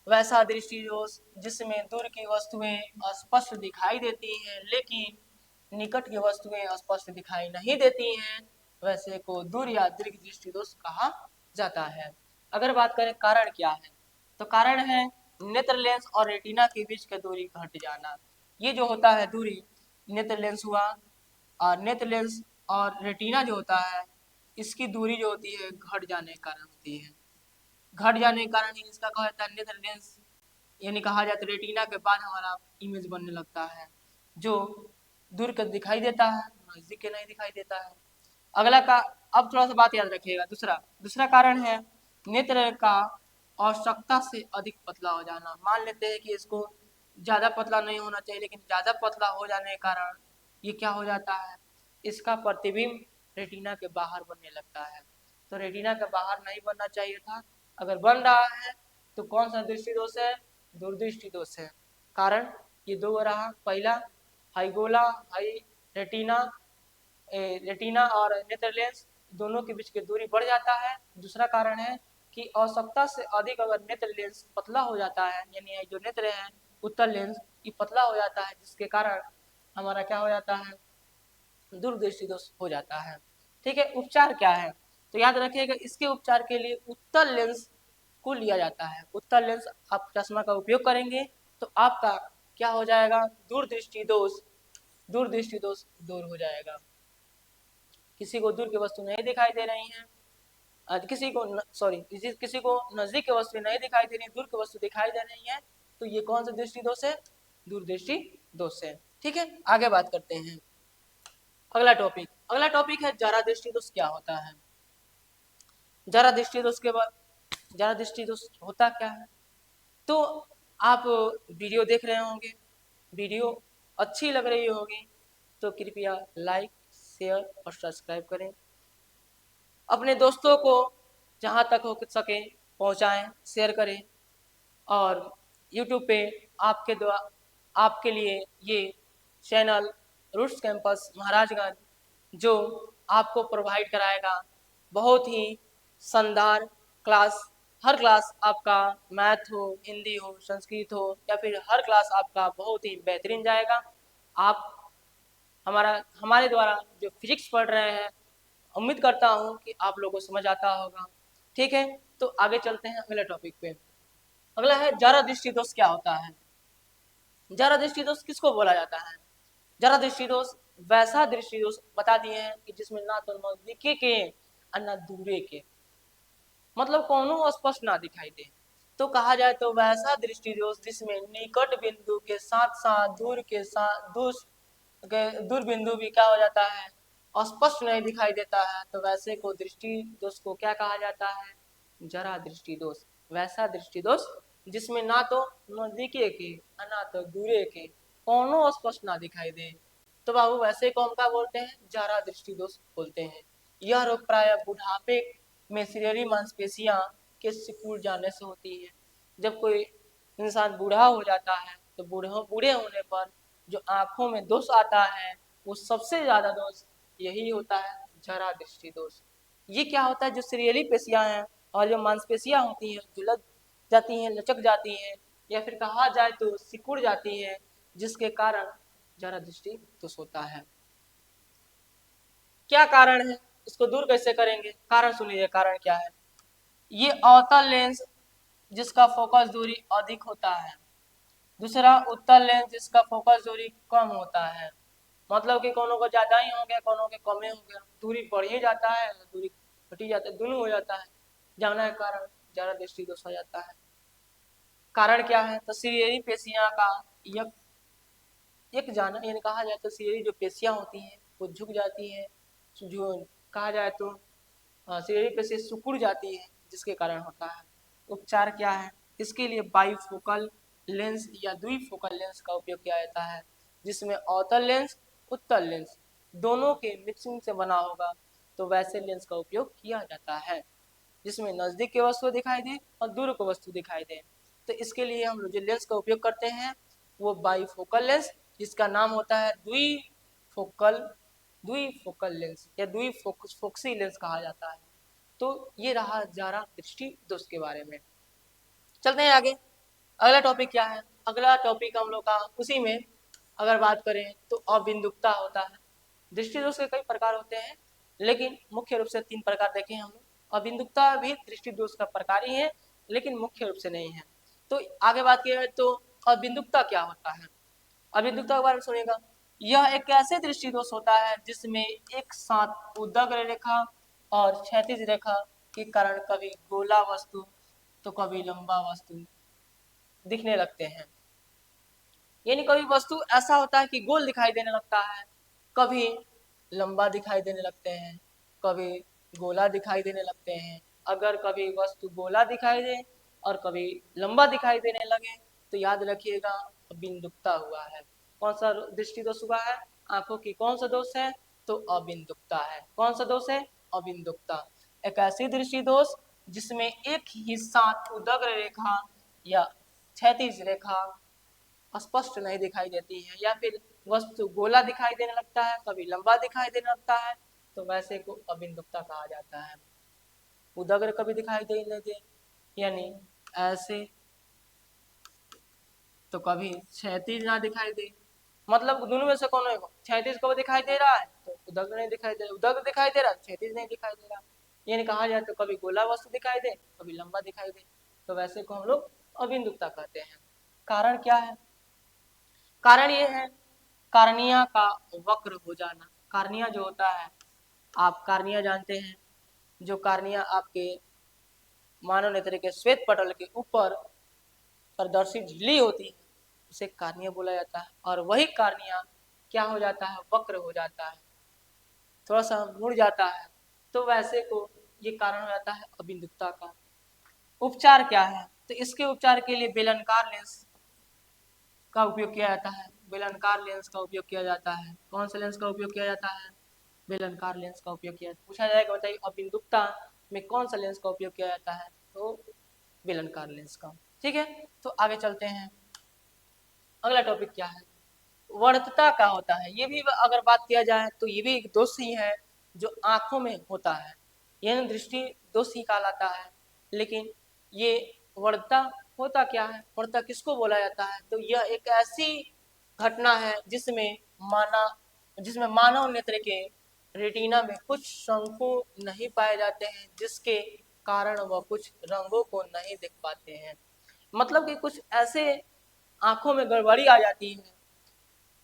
वैसा दृष्टि दोष जिसमें दूर की वस्तुएं स्पष्ट दिखाई देती हैं लेकिन निकट की वस्तुएं स्पष्ट दिखाई नहीं देती हैं, वैसे को दूर या दीर्घ दृष्टि दोष कहा जाता है। अगर बात करें कारण क्या है, तो कारण है नेत्र लेंस और रेटिना के बीच की दूरी घट जाना। ये जो होता है दूरी, नेत्र लेंस हुआ और नेत्र लेंस और रेटिना जो होता है इसकी दूरी जो होती है घट जाने के कारण होती है। घट जाने के कारण ही इसका कहा जाता है नेत्र लेंस, यानी कहा जाता है रेटिना के बाद हमारा इमेज बनने लगता है, जो दूर का दिखाई देता है, नजदीक के नहीं दिखाई देता है। अगला का, अब थोड़ा सा बात याद रखिएगा। दूसरा दूसरा कारण है नेत्र का आवश्यकता से अधिक पतला हो जाना। मान लेते हैं कि इसको ज्यादा पतला नहीं होना चाहिए, लेकिन ज्यादा पतला हो जाने के कारण ये क्या हो जाता है, इसका प्रतिबिंब रेटिना के बाहर बनने लगता है। तो रेटिना के बाहर नहीं बनना चाहिए था, अगर बन रहा है तो कौन सा दृष्टि दोष है, दूरदृष्टि दोष है। कारण ये दो रहा, पहला हाइगोला हाई रेटिना रेटिना और नेत्र लेंस दोनों के बीच की दूरी बढ़ जाता है। दूसरा कारण है कि आवश्यकता से अधिक अगर नेत्र लेंस पतला हो जाता है, यानी जो नेत्र है उत्तल लेंस ये पतला हो जाता है, जिसके कारण हमारा क्या हो जाता है, दूरदृष्टि दोष हो जाता है। ठीक है, उपचार क्या है, तो याद रखिएगा इसके उपचार के लिए उत्तल लेंस को लिया जाता है। उत्तल लेंस आप चश्मा का उपयोग करेंगे तो आपका क्या हो जाएगा, दूरदृष्टि दोष दूर हो जाएगा। किसी को दूर की वस्तु नहीं दिखाई दे रही है, किसी को किसी को नजदीक की वस्तु नहीं दिखाई दे रही, दूर की वस्तु दिखाई दे रही है, तो ये कौन सा दृष्टि दोष है, दूरदृष्टि दोष है। ठीक है, आगे बात करते हैं। अगला टॉपिक है जरा दृष्टि दोष क्या होता है। जरा दृष्टि दोष के बाद, जरा दृष्टि दोष होता क्या है, तो आप वीडियो देख रहे होंगे, वीडियो अच्छी लग रही होगी तो कृपया लाइक शेयर और सब्सक्राइब करें, अपने दोस्तों को जहां तक हो सके पहुंचाएं, शेयर करें। और YouTube पे आपके द्वारा आपके लिए ये चैनल रूट्स कैंपस महाराजगंज जो आपको प्रोवाइड कराएगा बहुत ही शानदार क्लास। हर क्लास आपका मैथ हो, हिंदी हो, संस्कृत हो या फिर हर क्लास आपका बहुत ही बेहतरीन जाएगा। आप हमारे द्वारा जो फिजिक्स पढ़ रहे हैं, उम्मीद करता हूँ कि आप लोगों को समझ आता होगा। ठीक है, तो आगे चलते हैं अगले टॉपिक पे। अगला है जरा दृष्टि दोष क्या होता है। जरा दृष्टि दोष किसको बोला जाता है, जरा दृष्टि दोष वैसा दृष्टि दोष बता दिए हैं कि जिसमें ना तो नजदीकी के और ना दूरे के, मतलब कोनो स्पष्ट ना दिखाई दे। तो कहा जाए तो वैसा दृष्टि दोष जिसमें निकट बिंदु के साथ साथ दूर बिंदु भी क्या हो जाता है, स्पष्ट नहीं दिखाई देता है, तो वैसे को दृष्टि दोष को क्या कहा जाता है, जरा दृष्टि दोष। वैसा दृष्टि दोष जिसमें ना तो नजदीकी के ना तो दूरे के कोनो स्पष्ट ना दिखाई दे, तो बाबू वैसे को हम क्या बोलते हैं, जरा दृष्टि दोष बोलते हैं। यह रोग प्राय बुढ़ापे में शरीरी मांसपेशियां के सिकुड़ जाने से होती है। जब कोई इंसान बूढ़ा हो जाता है तो बूढ़े होने पर जो आंखों में दोष आता है वो सबसे ज्यादा दोष यही होता है, जरा दृष्टि दोष। ये क्या होता है, जो सीरियली पेशियां हैं और जो मांसपेशियां होती हैं जो लग जाती हैं, लचक जाती हैं, या फिर कहा जाए तो सिकुड़ जाती हैं, जिसके कारण जरा दृष्टि दोष होता है। क्या कारण है, इसको दूर कैसे करेंगे? कारण सुनिए, कारण क्या है। ये अवतल लेंस जिसका फोकस दूरी अधिक होता है, दूसरा उत्तल लेंस जिसका फोकस दूरी कम होता है। मतलब कि कोनो को ज्यादा ही हो गया, कोनो के कम ही हो गया, दूरी बढ़ ही जाता है, दूरी घटी जाता है, दोनों हो जाता है। जाना है कारण, ज्यादा दृष्टि दोष हो जाता है। कारण क्या है, तो सीरियरी पेशियां का यक एक जाना, यानी कहा जाए तो सीरियरी जो पेशियां होती हैं वो झुक जाती हैं, जो कहा जाए तो सीरियरी पेशी सिकुड़ जाती है, जिसके कारण होता है। उपचार क्या है, इसके लिए बाइफोकल लेंस या द्विफोकल लेंस का उपयोग किया जाता है, जिसमें अवतल लेंस उत्तल लेंस दोनों के मिक्सिंग से बना होगा, तो वैसे लेंस का उपयोग किया जाता है जिसमें नजदीक की वस्तु दिखाई दे और दूर की वस्तु दिखाई दे। तो इसके लिए हम लोग जो लेंस का उपयोग करते हैं वो बाइफोकल लेंस, जिसका नाम होता है द्विफोकल द्विफोकल लेंस या द्विफोक्सी लेंस कहा जाता है। तो ये रहा जरा दृष्टि दोष के बारे में। चलते हैं आगे, अगला टॉपिक क्या है। अगला टॉपिक हम लोग का उसी में अगर बात करें तो अबिंदुकता होता है। दृष्टि दोष के कई प्रकार होते हैं, लेकिन मुख्य रूप से 3 प्रकार देखे हम लोग। अबिंदुकता भी दृष्टि दोष का प्रकार ही है, लेकिन मुख्य रूप से नहीं है। तो आगे बात किया है तो अबिंदुकता क्या होता है। अबिंदुकता के बारे में सुनिएगा। यह एक ऐसे दृष्टि दोष होता है जिसमें एक साथ उदग्र रेखा और क्षैतिज रेखा के कारण कभी गोला वस्तु तो कभी लंबा वस्तु दिखने लगते हैं। यानी कभी वस्तु ऐसा होता है कि गोल दिखाई देने लगता है, कभी लंबा दिखाई देने लगते हैं, कभी गोला दिखाई देने लगते हैं। अगर कभी वस्तु गोला दिखाई दे और कभी लंबा दिखाई देने लगे तो याद रखिएगा अबिंदुकता हुआ है। कौन सा दृष्टि दोष हुआ है, आंखों की कौन सा दोष है, तो अबिंदुकता है। कौन सा दोष है, अबिंदुकता। एक ऐसी दृष्टि दोष जिसमें एक ही साथ उदग्र रेखा या क्षैतिज रेखा स्पष्ट नहीं दिखाई देती है, या फिर वस्तु गोला दिखाई देने लगता है, कभी लंबा दिखाई देने लगता है, तो वैसे को अबिंदुकता कहा जाता है। उदग्र कभी दिखाई देने दे यानी ऐसे, तो कभी क्षैतिज ना दिखाई दे, मतलब दोनों में से कौन है, क्षैतिज कभी दिखाई दे रहा है तो उदग्र नहीं दिखाई दे रहा, उदग्र दिखाई दे रहा है क्षैतिज नहीं दिखाई दे रहा। यानी कहा जाए तो कभी गोला वस्तु दिखाई दे, कभी लंबा दिखाई दे, तो वैसे को हम लोग अबिंदुकता कहते हैं। कारण क्या है, कारण ये है कार्निया का वक्र हो जाना। कार्निया जो होता है, आप कार्निया जानते हैं, जो कार्निया आपके मानव नेत्र के श्वेत पटल के ऊपर प्रदर्शी झिल्ली होती है, उसे कार्निया बोला जाता है। और वही कार्निया क्या हो जाता है, वक्र हो जाता है, थोड़ा सा मुड़ जाता है, तो वैसे को ये कारण हो जाता है अबिंदुकता का। उपचार क्या है, तो इसके उपचार के लिए बेलनकार लेंस का उपयोग किया जाता है। बेलनकार लेंस का उपयोग किया जाता है। कौन सा लेंस का उपयोग किया जाता है, बेलनकार लेंस का उपयोग किया। पूछा जाएगा बताइए अबिंदुकता में कौन सा लेंस का उपयोग किया जाता है, तो बेलनकार लेंस का। ठीक है, तो आगे चलते हैं। अगला टॉपिक क्या है, वर्तता का होता है। ये भी अगर बात किया जाए तो ये भी एक दोष ही है जो आंखों में होता है, यह दृष्टि दोष ही कहलाता है। लेकिन ये वर्तता होता क्या है, वर्तता किसको बोला जाता है, तो यह एक ऐसी घटना है जिसमें मानव नेत्र के रेटिना में कुछ शंकु नहीं पाए जाते हैं, जिसके कारण वह कुछ रंगों को नहीं देख पाते हैं। मतलब कि कुछ ऐसे आंखों में गड़बड़ी आ जाती है,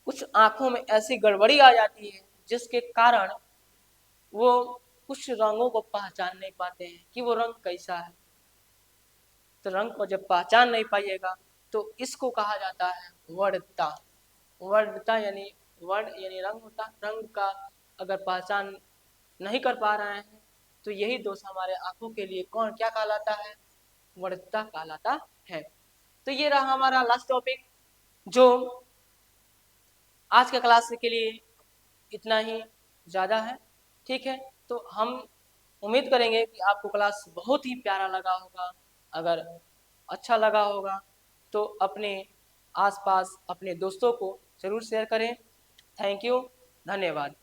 कुछ आंखों में ऐसी गड़बड़ी आ जाती है जिसके कारण वो कुछ रंगों को पहचान नहीं पाते हैं कि वो रंग कैसा है। तो रंग को जब पहचान नहीं पाइएगा तो इसको कहा जाता है वर्णता। वर्णता यानी वर्ण यानी रंग होता, रंग का अगर पहचान नहीं कर पा रहे हैं तो यही दोष हमारे आंखों के लिए कौन क्या कहलाता है, वर्णता कहलाता है। तो ये रहा हमारा लास्ट टॉपिक, जो आज के क्लास के लिए इतना ही ज़्यादा है। ठीक है, तो हम उम्मीद करेंगे कि आपको क्लास बहुत ही प्यारा लगा होगा। अगर अच्छा लगा होगा तो अपने आसपास अपने दोस्तों को जरूर शेयर करें। थैंक यू, धन्यवाद।